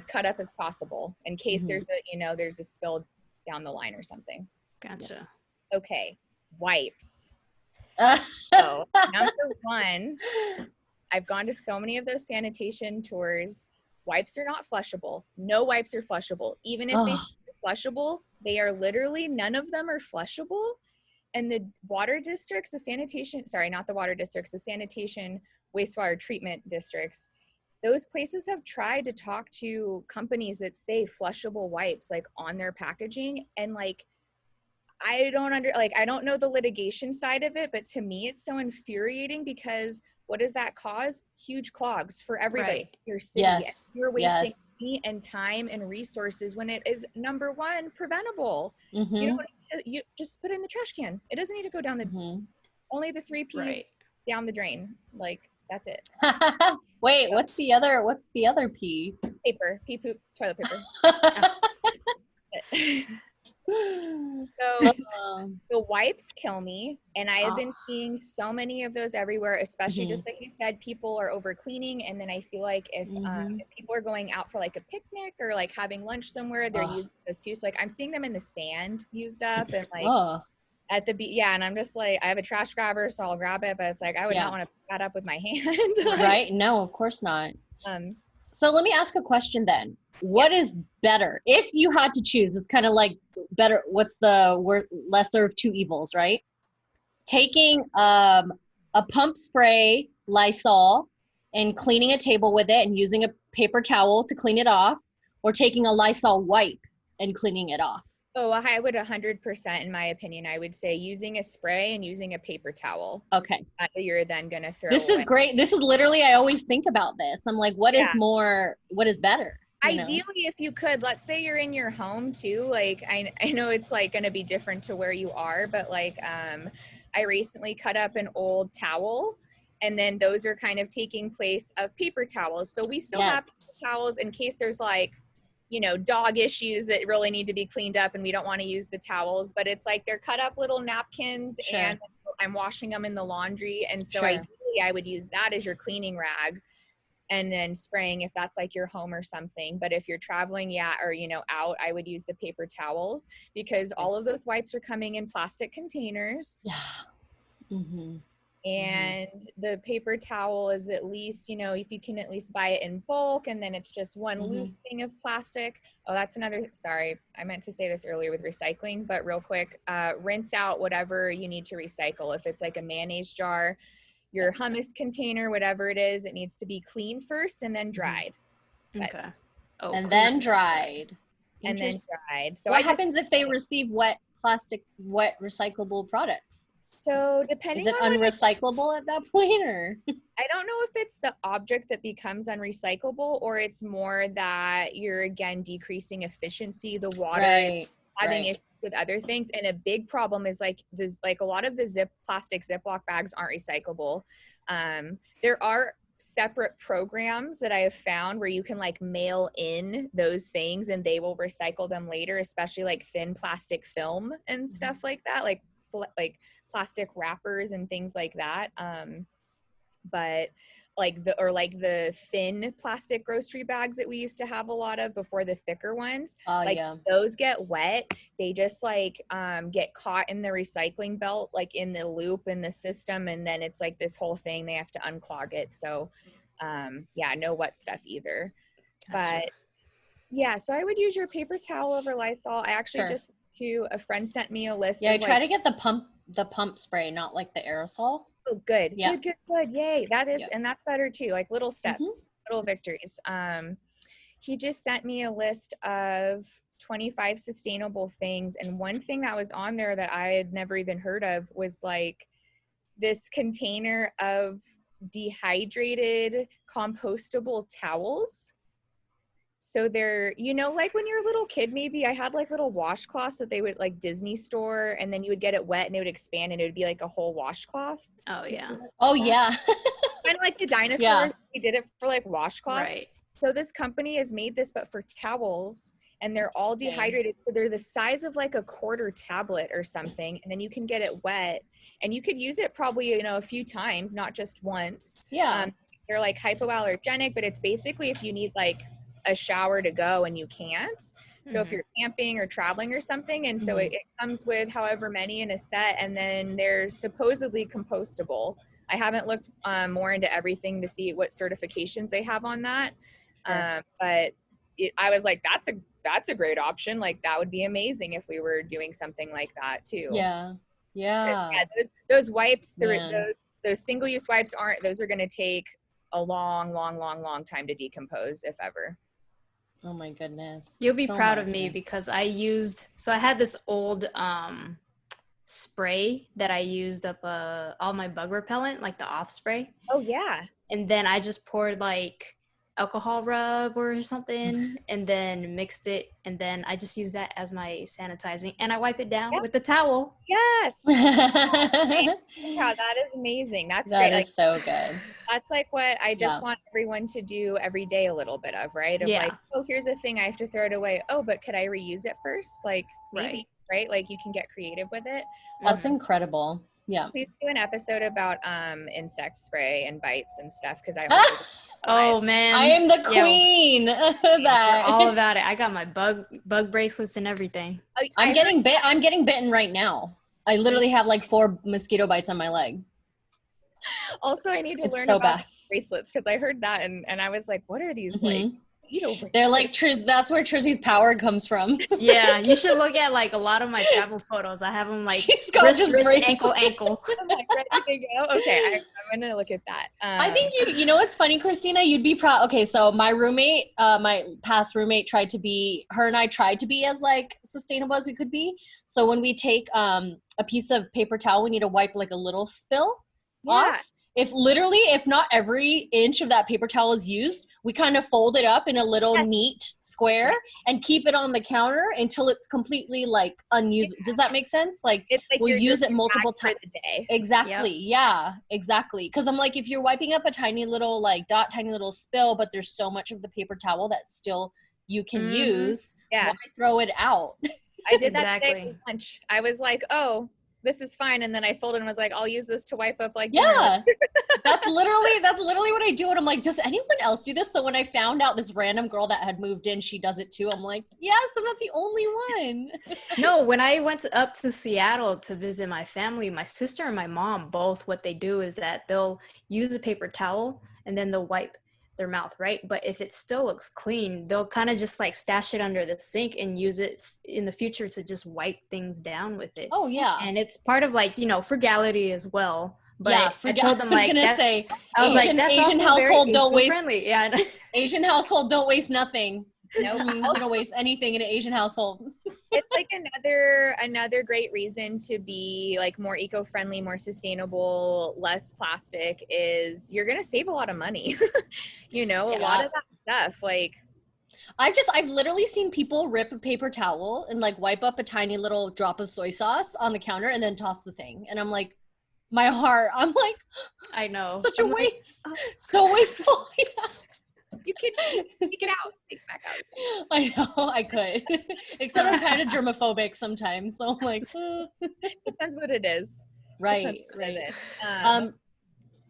cut up as possible in case there's a spill down the line or something. Gotcha. Okay, wipes. Uh, So number one, I've gone to so many of those sanitation tours. Wipes are not flushable. No wipes are flushable. Even if they oh, are flushable, they are literally, none of them are flushable. And the water districts, the sanitation, sorry, not the water districts, the sanitation wastewater treatment districts, those places have tried to talk to companies that say flushable wipes like on their packaging, and like I don't know the litigation side of it, but to me it's so infuriating because what does that cause? Huge clogs for everybody Right. in your city. yes, You're wasting yes. money and time and resources when it is number one preventable. You Mm-hmm, don't need to, you just put it in the trash can. It doesn't need to go down the mm-hmm. only the three P's Right. down the drain. Like that's it. Wait, So, what's the other P? paper, pee poop, toilet paper. So Um, the wipes kill me, and I have Oh, been seeing so many of those everywhere, especially mhm, just like you said, people are over cleaning. And then I feel like mhm. if people are going out for like a picnic or like having lunch somewhere, they're Oh, using those too. So like I'm seeing them in the sand used up and like oh, at the beach. Yeah, and I'm just like, I have a trash grabber, so I'll grab it, but it's like I would not yeah, want to pick that up with my hand. right. Like, right? No, of course not. um, So let me ask a question then. yeah. What is better? If you had to choose, it's kind of like better, what's the lesser of two evils, right? Taking a pump spray Lysol and cleaning a table with it and using a paper towel to clean it off, or taking a Lysol wipe and cleaning it off. Oh, I would 100%, in my opinion, I would say using a spray and using a paper towel Okay. that you're then going to throw This is away. great. This is literally, I always think about this. I'm like, what is Yeah. more, what is better? You know? Ideally, if you could, let's say you're in your home too, like I know it's like going to be different to where you are, but like I recently cut up an old towel, and then those are kind of taking place of paper towels. So we still have Yes. paper towels in case there's like, dog issues that really need to be cleaned up and we don't want to use the towels, but it's like they're cut up little napkins, Sure. and I'm washing them in the laundry. And so Sure. ideally I would use that as your cleaning rag, and then spraying if that's like your home or something. But if you're traveling, or out, I would use the paper towels, because Okay. all of those wipes are coming in plastic containers, Yeah. Mm-hmm. Mm-hmm. and the paper towel is at least, if you can at least buy it in bulk, and then it's just one Mm-hmm. loose thing of plastic. Oh, that's another, sorry, I meant to say this earlier with recycling, but real quick, rinse out whatever you need to recycle. If it's like a mayonnaise jar, your hummus container, whatever it is, it needs to be clean first and then dried. But, Okay. Oh, And clean then and dried. and then Interesting. dried. So What happens if they receive wet recyclable products? so Is depending it on what unrecyclable at that point, or? I don't know if it's the object that becomes unrecyclable, or it's more that you're again decreasing efficiency, the water is Right. having Right. issues with other things. And a big problem is like this, like a lot of the plastic Ziploc bags aren't recyclable. There are separate programs that I have found where you can like mail in those things and they will recycle them later, especially like thin plastic film and stuff like that, like plastic wrappers and things like that. But like the thin plastic grocery bags that we used to have a lot of before the thicker ones, Oh, like yeah. those get wet, they just like get caught in the recycling belt, like in the loop in the system, and then it's like this whole thing, they have to unclog it. So no wet stuff either. gotcha. But yeah, so I would use your paper towel over Lysol. I actually Sure. just to a friend sent me a list Yeah, I of try like, to get the pump spray, not like the aerosol. oh, good, Yeah. good, good, good. Yay. That is, Yeah. and that's better too. Like little Mm-hmm. steps, little victories. He just sent me a list of 25 sustainable things. And one thing that was on there that I had never even heard of was like this container of dehydrated compostable towels. So they're, like when you're a little kid, maybe I had like little washcloths that they would like Disney store, and then you would get it wet and it would expand and it would be like a whole washcloth. Oh, yeah. Oh, yeah. Kind of like the Yeah. dinosaurs, we did it for like washcloths. Right. So this company has made this, but for towels, and they're all Interesting. dehydrated. So they're the size of like a quarter tablet or something, and then you can get it wet, and you could use it probably, a few times, not just once. Yeah. They're like hypoallergenic, but it's basically if you need like a shower to go and you can't. So if you're camping or traveling or something, and so it comes with however many in a set, and then there's supposedly compostable. I haven't looked more into everything to see what certifications they have on that. Sure. But I was like, that's a great option. Like that would be amazing if we were doing something like that too. Yeah. Those wipes, Man. those single-use wipes those are going to take a long time to decompose, if ever. Oh my goodness. You'll be So proud much. of me because I had this old spray that I used up all my bug repellent, like the off spray. Oh yeah. And then I just poured like alcohol rub or something and then mixed it, and then I just use that as my sanitizing, and I wipe it down with the towel. Yes. Wow, that is amazing. That's great. That is so good. That's like what I just want everyone to do every day a little bit of, right? Of like, oh, here's a thing, I have to throw it away. Oh, but could I reuse it first? Like maybe, right? Like you can get creative with it. That's incredible. Yeah. Please do an episode about insect spray and bites and stuff, because oh man, I am the queen. That all about it. I got my bug bracelets and everything. I'm getting bitten right now. I literally have like 4 mosquito bites on my leg. Also, I need to learn about bracelets, because I heard that and I was like, what are these like? They're like that's where Trizzy's power comes from. Yeah, you should look at like a lot of my travel photos. I have them like wrist, ankle. I'm like ready to go. Okay, I'm gonna look at that. I think you know what's funny, Christina? You'd be proud. Okay, so my roommate, my past roommate, her and I tried to be as like sustainable as we could be. So when we take a piece of paper towel, we need to wipe like a little spill off. If not every inch of that paper towel is used, we kind of fold it up in a little neat square and keep it on the counter until it's completely like unusable. Does that make sense? Like, we'll use it multiple times a day. Exactly. Yep. Yeah, exactly. Because I'm like, if you're wiping up a tiny little like tiny little spill, but there's so much of the paper towel that still you can use, why throw it out? I did that today with lunch. I was like, oh, this is fine, and then I folded and was like, I'll use this to wipe up like that's literally what I do. And I'm like, does anyone else do this? So when I found out this random girl that had moved in, she does it too, I'm like, yes, I'm not the only one. No, when I went up to Seattle to visit my family, my sister and my mom both, what they do is that they'll use a paper towel and then they'll wipe their mouth, right? But if it still looks clean, they'll kind of just like stash it under the sink and use it in the future to just wipe things down with it. Oh yeah. And it's part of like, frugality as well. But I told them like, Asian household don't waste. Friendly. Yeah. Asian household don't waste nothing. No, I'm not gonna waste anything in an Asian household. It's like another great reason to be like more eco-friendly, more sustainable, less plastic is you're gonna save a lot of money. A lot of that stuff. Like I've literally seen people rip a paper towel and like wipe up a tiny little drop of soy sauce on the counter and then toss the thing. And I'm like, my heart, I'm like, I know. Such a waste. So wasteful. You can take it out, take it back out. I know, I could. Except I'm kind of germophobic sometimes, so I'm like, depends what it is. Right.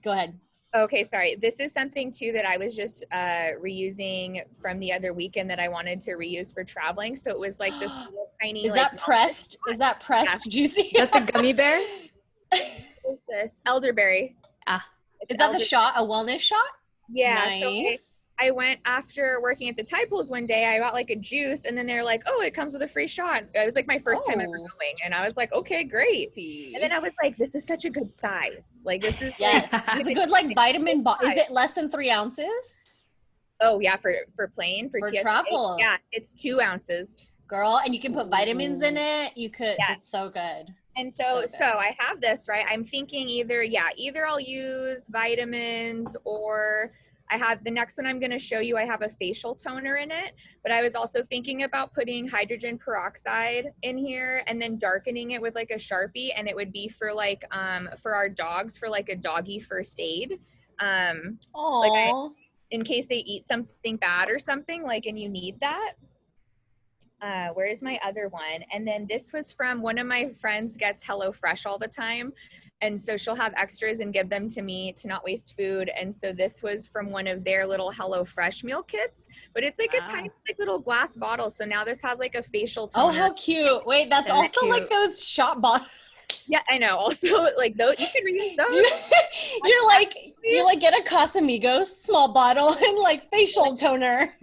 Go ahead. Okay, sorry. This is something too that I was just reusing from the other weekend that I wanted to reuse for traveling. So it was like this little tiny. Is that pressed? Is that pressed juicy? Is that the gummy bear? What is this? Elderberry. Is that the shot? A wellness shot? Yeah. Nice. So I went after working at the tide pools one day, I got like a juice and then they're like, oh, it comes with a free shot. It was like my first time ever going. And I was like, okay, great. And then I was like, this is such a good size. Like this is it's a good like vitamin is it less than 3 ounces? Oh yeah, for plane, for TSA. Travel. Yeah, it's 2 ounces. Girl, and you can put vitamins in it. You could, it's so good. And so I have this, right? I'm thinking either I'll use vitamins or I have the next one I'm going to show you. I have a facial toner in it, but I was also thinking about putting hydrogen peroxide in here and then darkening it with like a Sharpie. And it would be for like, for our dogs, for like a doggy first aid. In case they eat something bad or something like, and you need that. Where's my other one? And then this was from one of my friends gets HelloFresh all the time. And so she'll have extras and give them to me to not waste food. And so this was from one of their little HelloFresh meal kits, but it's like a tiny like little glass bottle. So now this has like a facial toner. Oh, how cute. Wait, that's also cute. Like those shot bottles. Yeah, I know. Also, like those, you can reuse those. You're like get a Casamigos small bottle and like facial toner.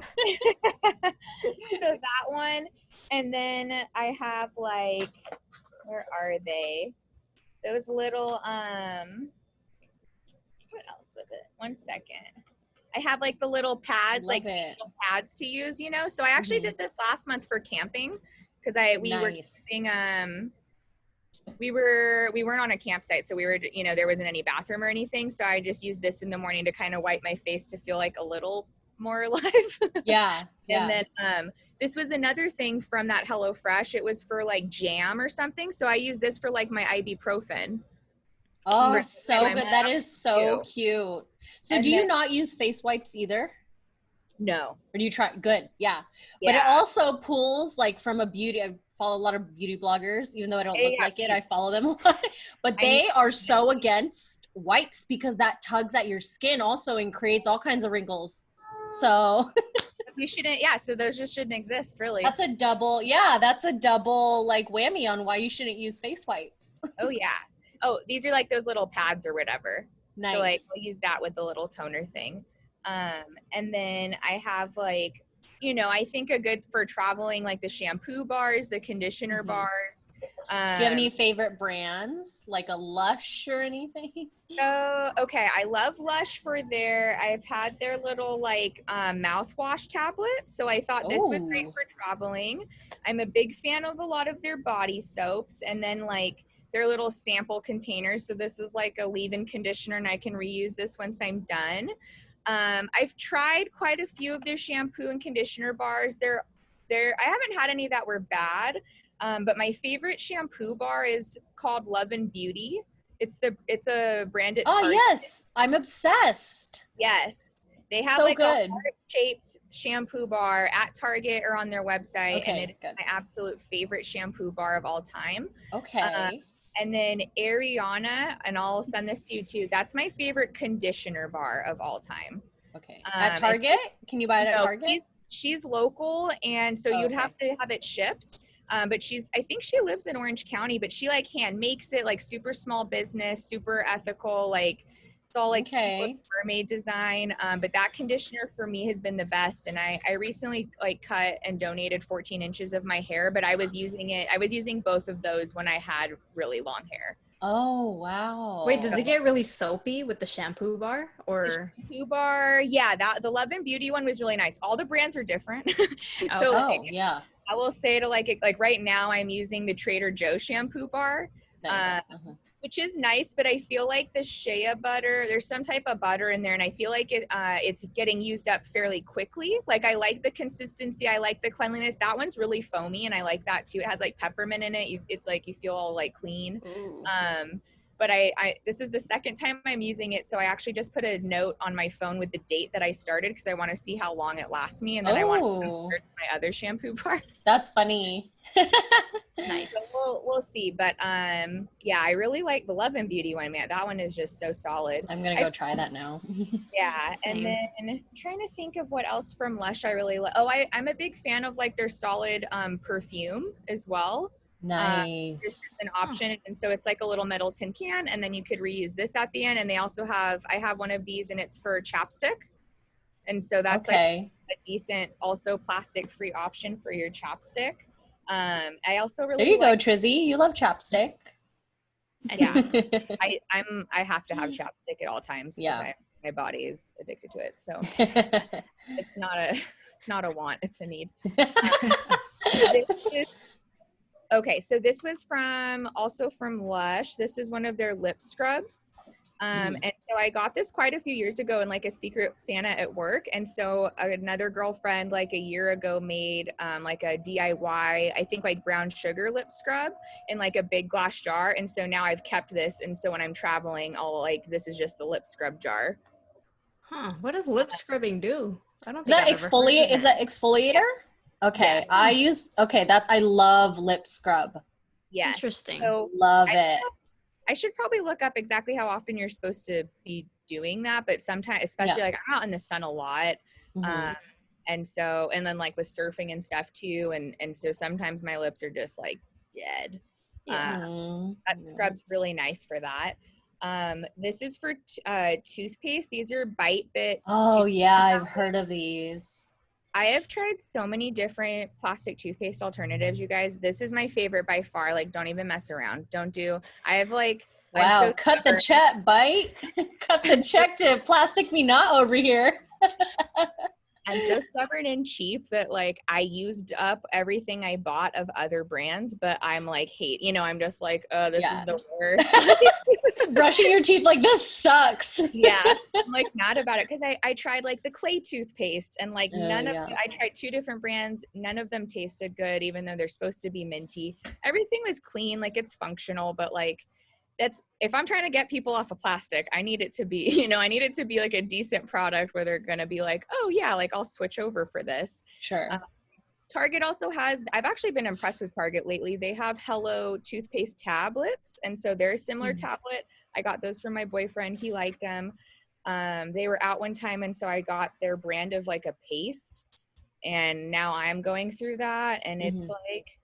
So that one. And then I have like, where are they? Those little, what else was it? One second. I have like the little pads, like facial pads to use, you know? So I actually did this last month for camping because we were camping, we weren't on a campsite. So we were, you know, there wasn't any bathroom or anything. So I just used this in the morning to kind of wipe my face to feel like a little more alive. Yeah. And then this was another thing from that HelloFresh. It was for like jam or something. So I use this for like my ibuprofen. Oh, so good. That is so cute. So and do you not use face wipes either? No. Or do you try? Good. Yeah. But it also pulls like from a beauty. I follow a lot of beauty bloggers, even though I don't look like it. I follow them a lot. But they are so against wipes because that tugs at your skin also and creates all kinds of wrinkles. So you shouldn't, so those just shouldn't exist, really. That's a double like whammy on why you shouldn't use face wipes. Oh yeah. Oh, these are like those little pads or whatever. Nice. So like we'll use that with the little toner thing. And then I have like, you know, I think a good for traveling, like the shampoo bars, the conditioner bars. Do you have any favorite brands, like a Lush or anything? Oh, okay. I love Lush for I've had their little like mouthwash tablets. So I thought this was great for traveling. I'm a big fan of a lot of their body soaps and then like their little sample containers. So this is like a leave-in conditioner and I can reuse this once I'm done. I've tried quite a few of their shampoo and conditioner bars. I haven't had any that were bad. But my favorite shampoo bar is called Love and Beauty. It's a brand at Target. Oh yes, I'm obsessed. Yes, they have like a heart-shaped shampoo bar at Target or on their website, and it's my absolute favorite shampoo bar of all time. Okay. And then Ariana, and I'll send this to you too. That's my favorite conditioner bar of all time. Okay. At Target? Can you buy it at Target? She's local, and so you'd have to have it shipped. But I think she lives in Orange County, but she like hand makes it, like super small business, super ethical, like it's all like mermaid design. But that conditioner for me has been the best. And I recently like cut and donated 14 inches of my hair, but I was using both of those when I had really long hair. Oh, wow. Wait, does it get really soapy with the shampoo bar or? The shampoo bar, yeah, the Love and Beauty one was really nice. All the brands are different. Yeah. I will say to like right now I'm using the Trader Joe's shampoo bar, which is nice, but I feel like the shea butter, there's some type of butter in there and I feel like it's getting used up fairly quickly. Like I like the consistency. I like the cleanliness. That one's really foamy and I like that too. It has like peppermint in it. It's like you feel all like clean. But this is the second time I'm using it. So I actually just put a note on my phone with the date that I started because I want to see how long it lasts me. And then I want to compare to my other shampoo bar. That's funny. Nice. So we'll see. But yeah, I really like the Love and Beauty one, man. That one is just so solid. I'm going to go try that now. Yeah. Same. And then I'm trying to think of what else from Lush I really like. Oh, I'm a big fan of like their solid perfume as well. Nice. This is an option, and so it's like a little metal tin can, and then you could reuse this at the end. And they also I have one of these, and it's for chapstick, and so that's like a decent, also plastic-free option for your chapstick. I also really there you go, Trizzy. You love chapstick. Yeah, I have to have chapstick at all times. Yeah, my body is addicted to it, so it's not a want, it's a need. Okay, so this was also from Lush. This is one of their lip scrubs. And so I got this quite a few years ago in like a Secret Santa at work. And so another girlfriend like a year ago made like a DIY, I think like brown sugar lip scrub in like a big glass jar. And so now I've kept this. And so when I'm traveling, this is just the lip scrub jar. Huh, what does lip scrubbing do? I don't think Is that exfoliator? Yeah. Okay, yes. I love lip scrub. Yes. Interesting. So love it. I should probably look up exactly how often you're supposed to be doing that, but sometimes, especially like I'm out in the sun a lot. And so, and then like with surfing and stuff too. And so sometimes my lips are just like dead. That scrub's really nice for that. This is for toothpaste. These are Bite Bit. Oh yeah, I've heard of these. I have tried so many different plastic toothpaste alternatives, you guys. This is my favorite by far. Like, don't even mess around. I have like, wow, I'm so cut the check, Bite. Cut the check to Plastic Me Not over here. I'm so stubborn and cheap that like I used up everything I bought of other brands, but I'm like, I'm just like, oh, this is the worst. Brushing your teeth like, this sucks. Yeah, I'm like mad about it because I tried like the clay toothpaste and like I tried 2 different brands. None of them tasted good, even though they're supposed to be minty. Everything was clean, like it's functional, but like if I'm trying to get people off of plastic, I need it to be, I need it to be like a decent product where they're going to be like, oh yeah, like I'll switch over for this. Sure. Target also I've actually been impressed with Target lately. They have Hello toothpaste tablets. And so they're a similar tablet. I got those from my boyfriend. He liked them. They were out one time. And so I got their brand of like a paste. And now I'm going through that. And it's like,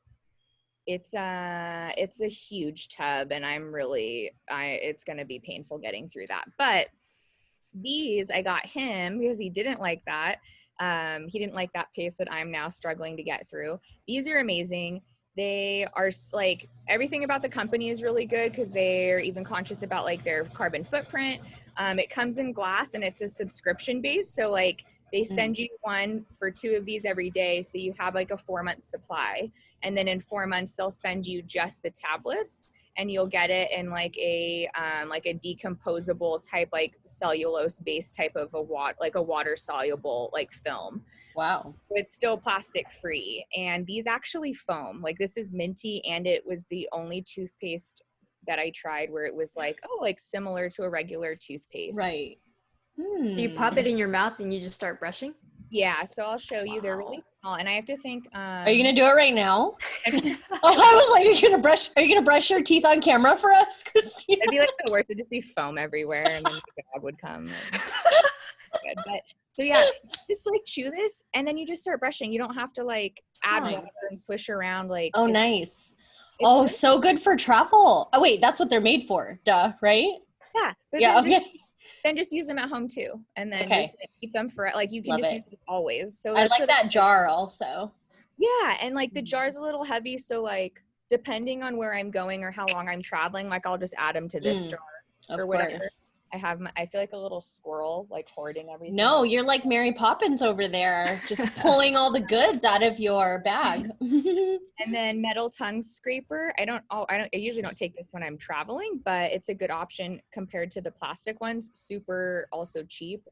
it's a huge tub and it's going to be painful getting through that. But these I got him because he didn't like that. He didn't like that paste that I'm now struggling to get through. These are amazing. They are like, everything about the company is really good because they're even conscious about like their carbon footprint. It comes in glass and it's a subscription base. So like they send you one for 2 of these every day. So you have like a 4-month supply. And then in 4 months, they'll send you just the tablets and you'll get it in like a decomposable type, like cellulose based type of a water soluble like film. Wow. So it's still plastic free. And these actually foam. Like this is minty, and it was the only toothpaste that I tried where it was like, oh, like similar to a regular toothpaste. Right. You pop it in your mouth and you just start brushing? Yeah, so I'll show you. They're really small, and I have to think. Are you gonna do it right now? I was like, are you gonna brush your teeth on camera for us, Christina? It'd be like the worst. It'd just be foam everywhere, and then the dog would come. But so yeah, just like chew this, and then you just start brushing. You don't have to like add water and swish around. Like, oh, nice. Oh, so good for travel. Oh wait, that's what they're made for. Duh, right? Yeah. Yeah. Okay. Then just use them at home too, and then just keep them for like you can use them always. So I like that jar also. Yeah, and like the jar's a little heavy, so like depending on where I'm going or how long I'm traveling, like I'll just add them to this jar or whatever. I feel like a little squirrel, like hoarding everything. No, you're like Mary Poppins over there, just pulling all the goods out of your bag. And then metal tongue scraper. I usually don't take this when I'm traveling, but it's a good option compared to the plastic ones. Super also cheap.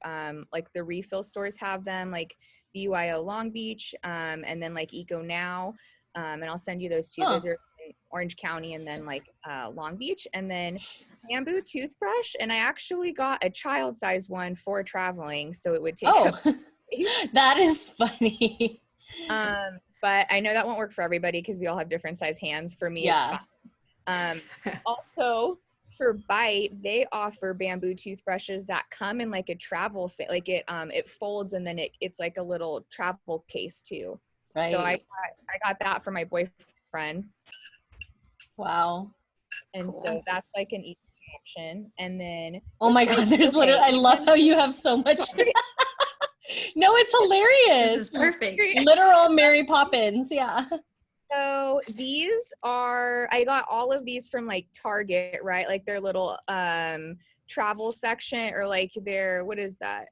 Like the refill stores have them, like BYO Long Beach, and then like Eco Now. And I'll send you those too. Those are in Orange County and then like Long Beach. And then bamboo toothbrush, and I actually got a child size one for traveling, so it would take up space. That is funny. But I know that won't work for everybody because we all have different size hands. For me, it's fine. Also for Bite, they offer bamboo toothbrushes that come in like a travel fit, like it folds and then it's like a little travel case too. Right. So I got that for my boyfriend. Wow. And so that's like an easy option. And then oh my god, there's literally, I love how you have so much. No, it's hilarious. This is perfect. Literal Mary Poppins. Yeah. So I got all of these from like Target, right? Like their little travel section, or like their, what is that?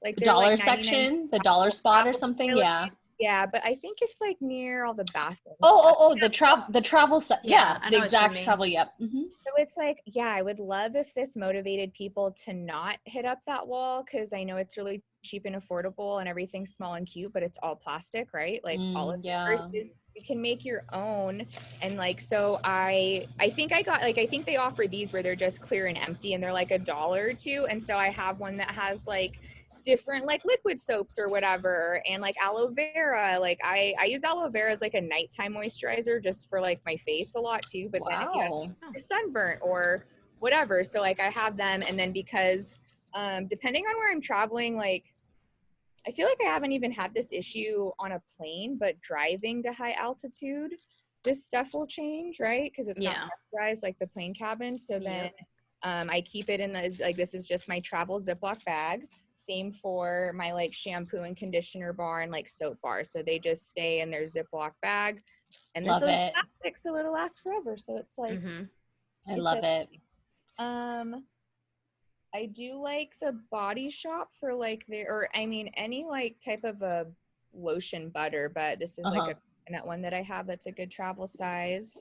Like the dollar section, the dollar spot or something. Yeah. Yeah, but I think it's like near all the bathrooms. The travel set. Yeah, the exact travel. Yep. Mm-hmm. So it's like, yeah, I would love if this motivated people to not hit up that wall, because I know it's really cheap and affordable and everything's small and cute, but it's all plastic, right? Like all of it. You can make your own. And like, so I think they offer these where they're just clear and empty, and they're like $1 or $2. And so I have one that has like different like liquid soaps or whatever, and like aloe vera. Like I use aloe vera as like a nighttime moisturizer just for like my face a lot too, but then if you have sunburnt or whatever. So like I have them, and then because depending on where I'm traveling, like I feel like I haven't even had this issue on a plane, but driving to high altitude, this stuff will change, right? Because it's not pressurized like the plane cabin. So then I keep it in the, like, this is just my travel Ziploc bag. Same for my like shampoo and conditioner bar and like soap bar. So they just stay in their Ziploc bag. And this is plastic, so it'll last forever. So it's like, I love it. I do like the Body Shop for like any like type of a lotion butter, but this is like a coconut one that I have that's a good travel size.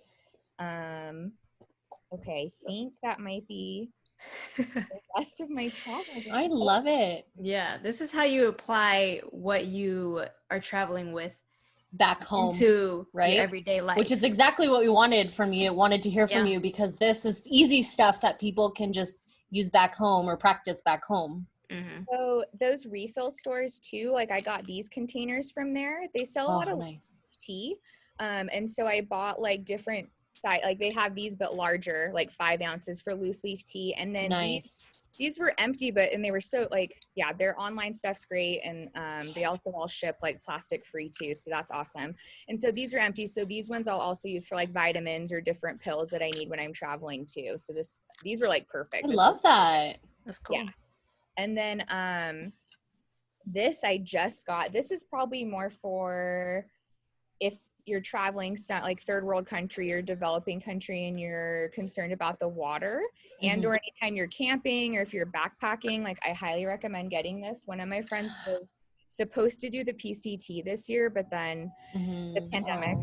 Okay, I think that might be the rest of my travel. I love it. Yeah, this is how you apply what you are traveling with back home to right? Your everyday life. Which is exactly what we wanted from you, wanted to hear from you, because this is easy stuff that people can just use back home or practice back home. So those refill stores too, like I got these containers from there. They sell a lot of tea. And so I bought like different size, like they have these but larger, like 5 ounces for loose leaf tea. And then these were empty, and they were so like, their online stuff's great. And they also all ship like plastic free too. So that's awesome. And so these are empty. So these ones I'll also use for like vitamins or different pills that I need when I'm traveling too. So these were like perfect. I love that. That's cool. Yeah. And then this I just got. This is probably more for if you're traveling like third world country or developing country and you're concerned about the water, and or anytime you're camping or if you're backpacking, like I highly recommend getting this. One of my friends was supposed to do the PCT this year, but then the pandemic.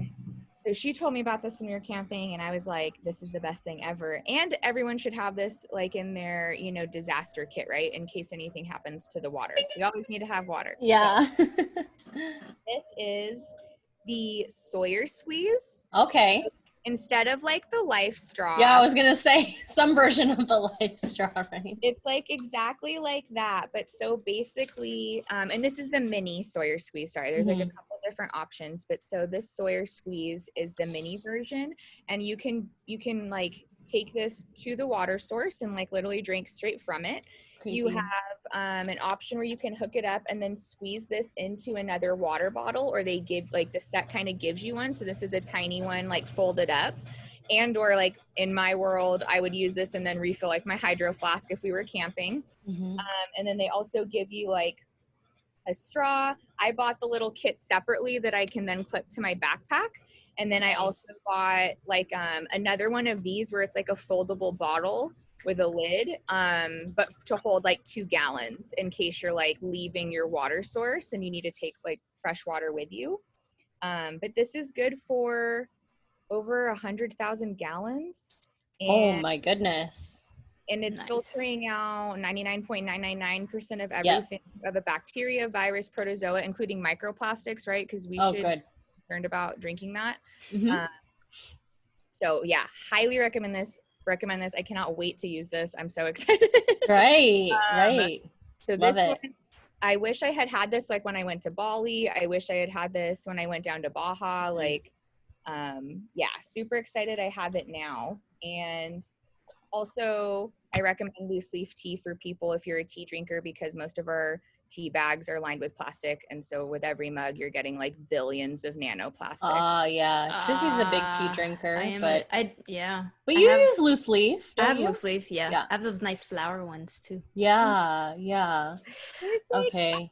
So she told me about this when we were camping, and I was like, this is the best thing ever. And everyone should have this like in their, disaster kit, right? In case anything happens to the water. We always need to have water. Yeah. So, this is the Sawyer squeeze. Okay. So instead of like the Life straw. Yeah, I was going to say some version of the Life straw, right? It's like exactly like that. But so basically, and this is the mini Sawyer squeeze. Sorry, there's like a couple different options. But so this Sawyer squeeze is the mini version. And you can like take this to the water source and like literally drink straight from it. Crazy. You have an option where you can hook it up and then squeeze this into another water bottle, or they give like the set kind of gives you one. So this is a tiny one, like folded up, and or like in my world, I would use this and then refill like my hydro flask if we were camping. And then they also give you like a straw. I bought the little kit separately that I can then clip to my backpack. And then I also bought like another one of these where it's like a foldable bottle with a lid, but to hold like 2 gallons in case you're like leaving your water source and you need to take like fresh water with you. But this is good for over 100,000 gallons. And, oh my goodness. And it's filtering out 99.999% of everything of a bacteria, virus, protozoa, including microplastics, right? Because we should be concerned about drinking that. So yeah, highly recommend this. I cannot wait to use this. I'm so excited. Right. So this one, I wish I had this like when I went to Bali. I wish I had this when I went down to Baja. Like, super excited I have it now. And also I recommend loose leaf tea for people if you're a tea drinker, because most of our tea bags are lined with plastic, and so with every mug you're getting like billions of nanoplastics. Trizzy's a big tea drinker, but you use loose leaf. I have loose leaf. I have those nice flower ones too. Yeah. Okay.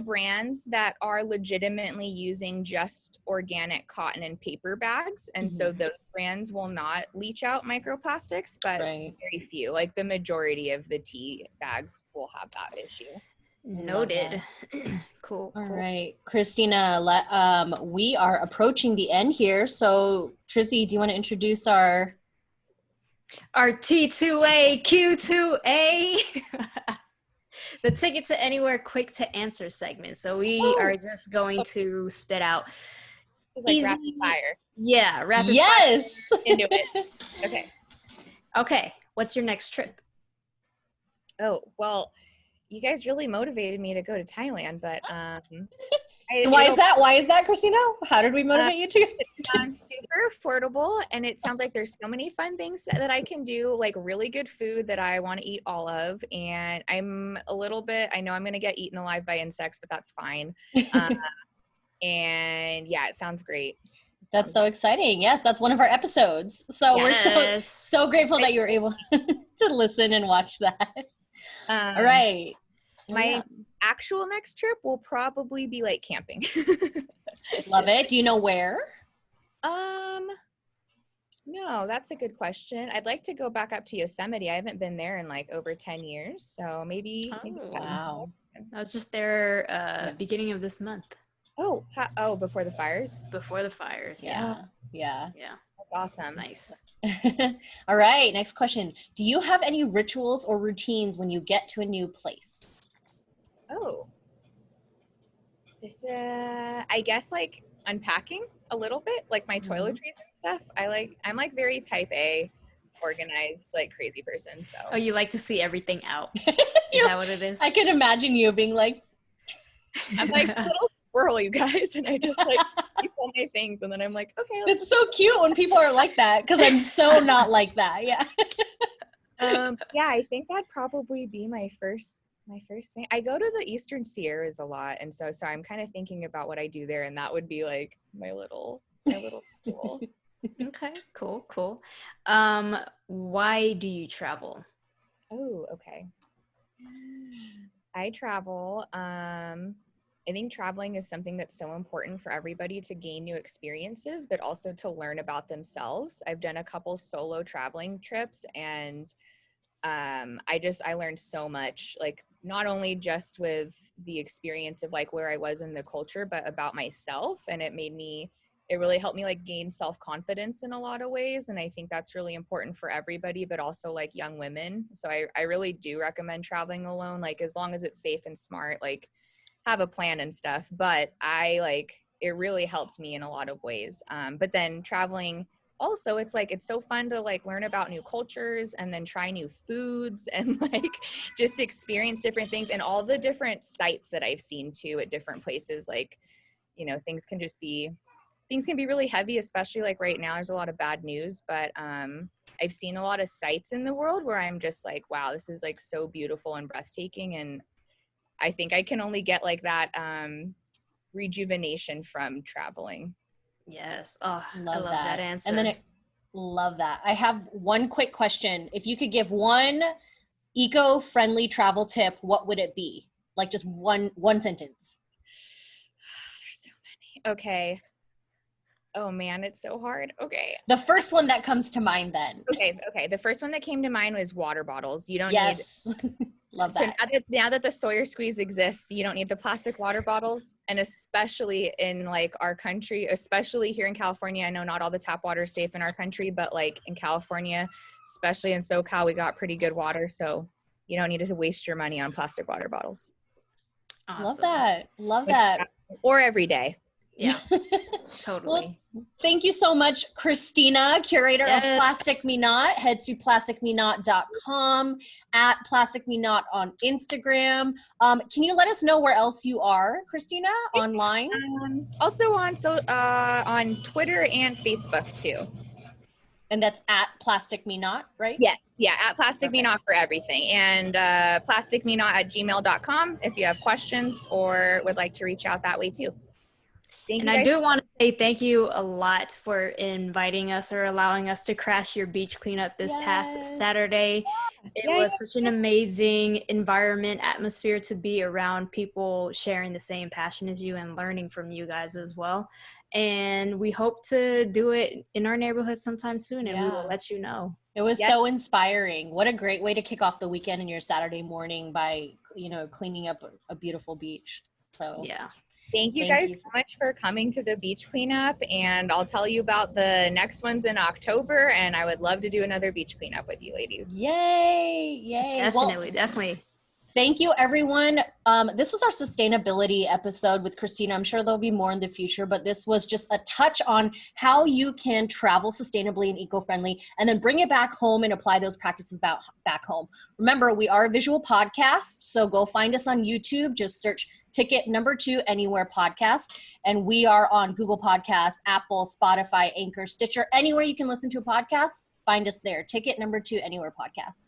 Brands that are legitimately using just organic cotton and paper bags, and so those brands will not leach out microplastics, but very few, like the majority of the tea bags will have that issue. Noted. Cool. All right, Christina, we are approaching the end here. So Trizzy, do you want to introduce our T2A, Q2A, the Ticket to Anywhere Quick to Answer segment. So we are just going to spit out like rapid fire. Yeah, rapid fire. Into it. Okay. What's your next trip? Oh, well, you guys really motivated me to go to Thailand, but why is that, Christina? How did we motivate you to? On super affordable, and it sounds like there's so many fun things that I can do, like really good food that I want to eat all of. And I'm a little bit, I know I'm going to get eaten alive by insects, but that's fine. And yeah, it sounds great. That's so exciting. Yes, that's one of our episodes. So Yes. we're so grateful that you were able to listen and watch that. All right. My actual next trip will probably be like camping. Love it. Do you know where? No, that's a good question. I'd like to go back up to Yosemite. I haven't been there in like over 10 years. So maybe. Wow. I was just there beginning of this month. Oh, before the fires? Before the fires. Yeah. That's awesome. Nice. All right. Next question. Do you have any rituals or routines when you get to a new place? Oh. This, I guess like unpacking a little bit, like my toiletries and stuff. I'm like very type A, organized, like crazy person. So. Oh, you like to see everything out. Is that what it is? I can imagine you being like. I'm like a little squirrel, you guys. And I just like keep all my things. And then I'm like, okay. It's so cute when people are like that. Cause I'm so not like that. Yeah. Yeah, I think that'd probably be my first thing. I go to the Eastern Sierras a lot, and so I'm kind of thinking about what I do there, and that would be like my little tool. Okay, cool. Why do you travel? Oh, okay. I travel. I think traveling is something that's so important for everybody to gain new experiences, but also to learn about themselves. I've done a couple solo traveling trips, and I learned so much, like not only just with the experience of like where I was in the culture, but about myself. And it really helped me like gain self-confidence in a lot of ways. And I think that's really important for everybody, but also like young women. So I really do recommend traveling alone, like as long as it's safe and smart, like have a plan and stuff. But it really helped me in a lot of ways. But then traveling also, it's so fun to like learn about new cultures and then try new foods and like just experience different things and all the different sites that I've seen too at different places. Like, you know, things can be really heavy, especially like right now there's a lot of bad news, but I've seen a lot of sites in the world where I'm just like, wow, this is like so beautiful and breathtaking. And I think I can only get like that rejuvenation from traveling. Yes. Oh, I love that answer. And then love that. I have one quick question. If you could give one eco-friendly travel tip, what would it be? Like just one sentence. There's so many. Okay. Oh man, it's so hard. Okay. The first one that comes to mind then. Okay. The first one that came to mind was water bottles. You don't need Love that. So now that the Sawyer squeeze exists, you don't need the plastic water bottles. And especially in like our country, especially here in California, I know not all the tap water is safe in our country, but like in California, especially in SoCal, we got pretty good water. So you don't need to waste your money on plastic water bottles. Awesome. Love that. Or every day. Yeah, totally. Well, thank you so much, Christina, curator of Plastic Me Not. Head to plasticmenot.com, at Plastic Me Not on Instagram. Can you let us know where else you are, Christina, online? Also on Twitter and Facebook too. And that's at Plastic Me Not, right? Yes. Yeah, at Plastic Me Not for everything. And plasticmenot@gmail.com if you have questions or would like to reach out that way too. And I do want to say thank you a lot for inviting us or allowing us to crash your beach cleanup this past Saturday. It was such an amazing environment, atmosphere to be around people sharing the same passion as you and learning from you guys as well. And we hope to do it in our neighborhood sometime soon, and we will let you know. It was so inspiring. What a great way to kick off the weekend and your Saturday morning by, cleaning up a beautiful beach. So yeah. Thank you guys so much for coming to the beach cleanup, and I'll tell you about the next ones in October, and I would love to do another beach cleanup with you ladies. Yay. Definitely. Thank you, everyone. This was our sustainability episode with Christina. I'm sure there'll be more in the future, but this was just a touch on how you can travel sustainably and eco-friendly and then bring it back home and apply those practices back home. Remember, we are a visual podcast, so go find us on YouTube. Just search Ticket number 2 Anywhere podcast. And we are on Google Podcasts, Apple, Spotify, Anchor, Stitcher, anywhere you can listen to a podcast, find us there. Ticket number 2 Anywhere podcast.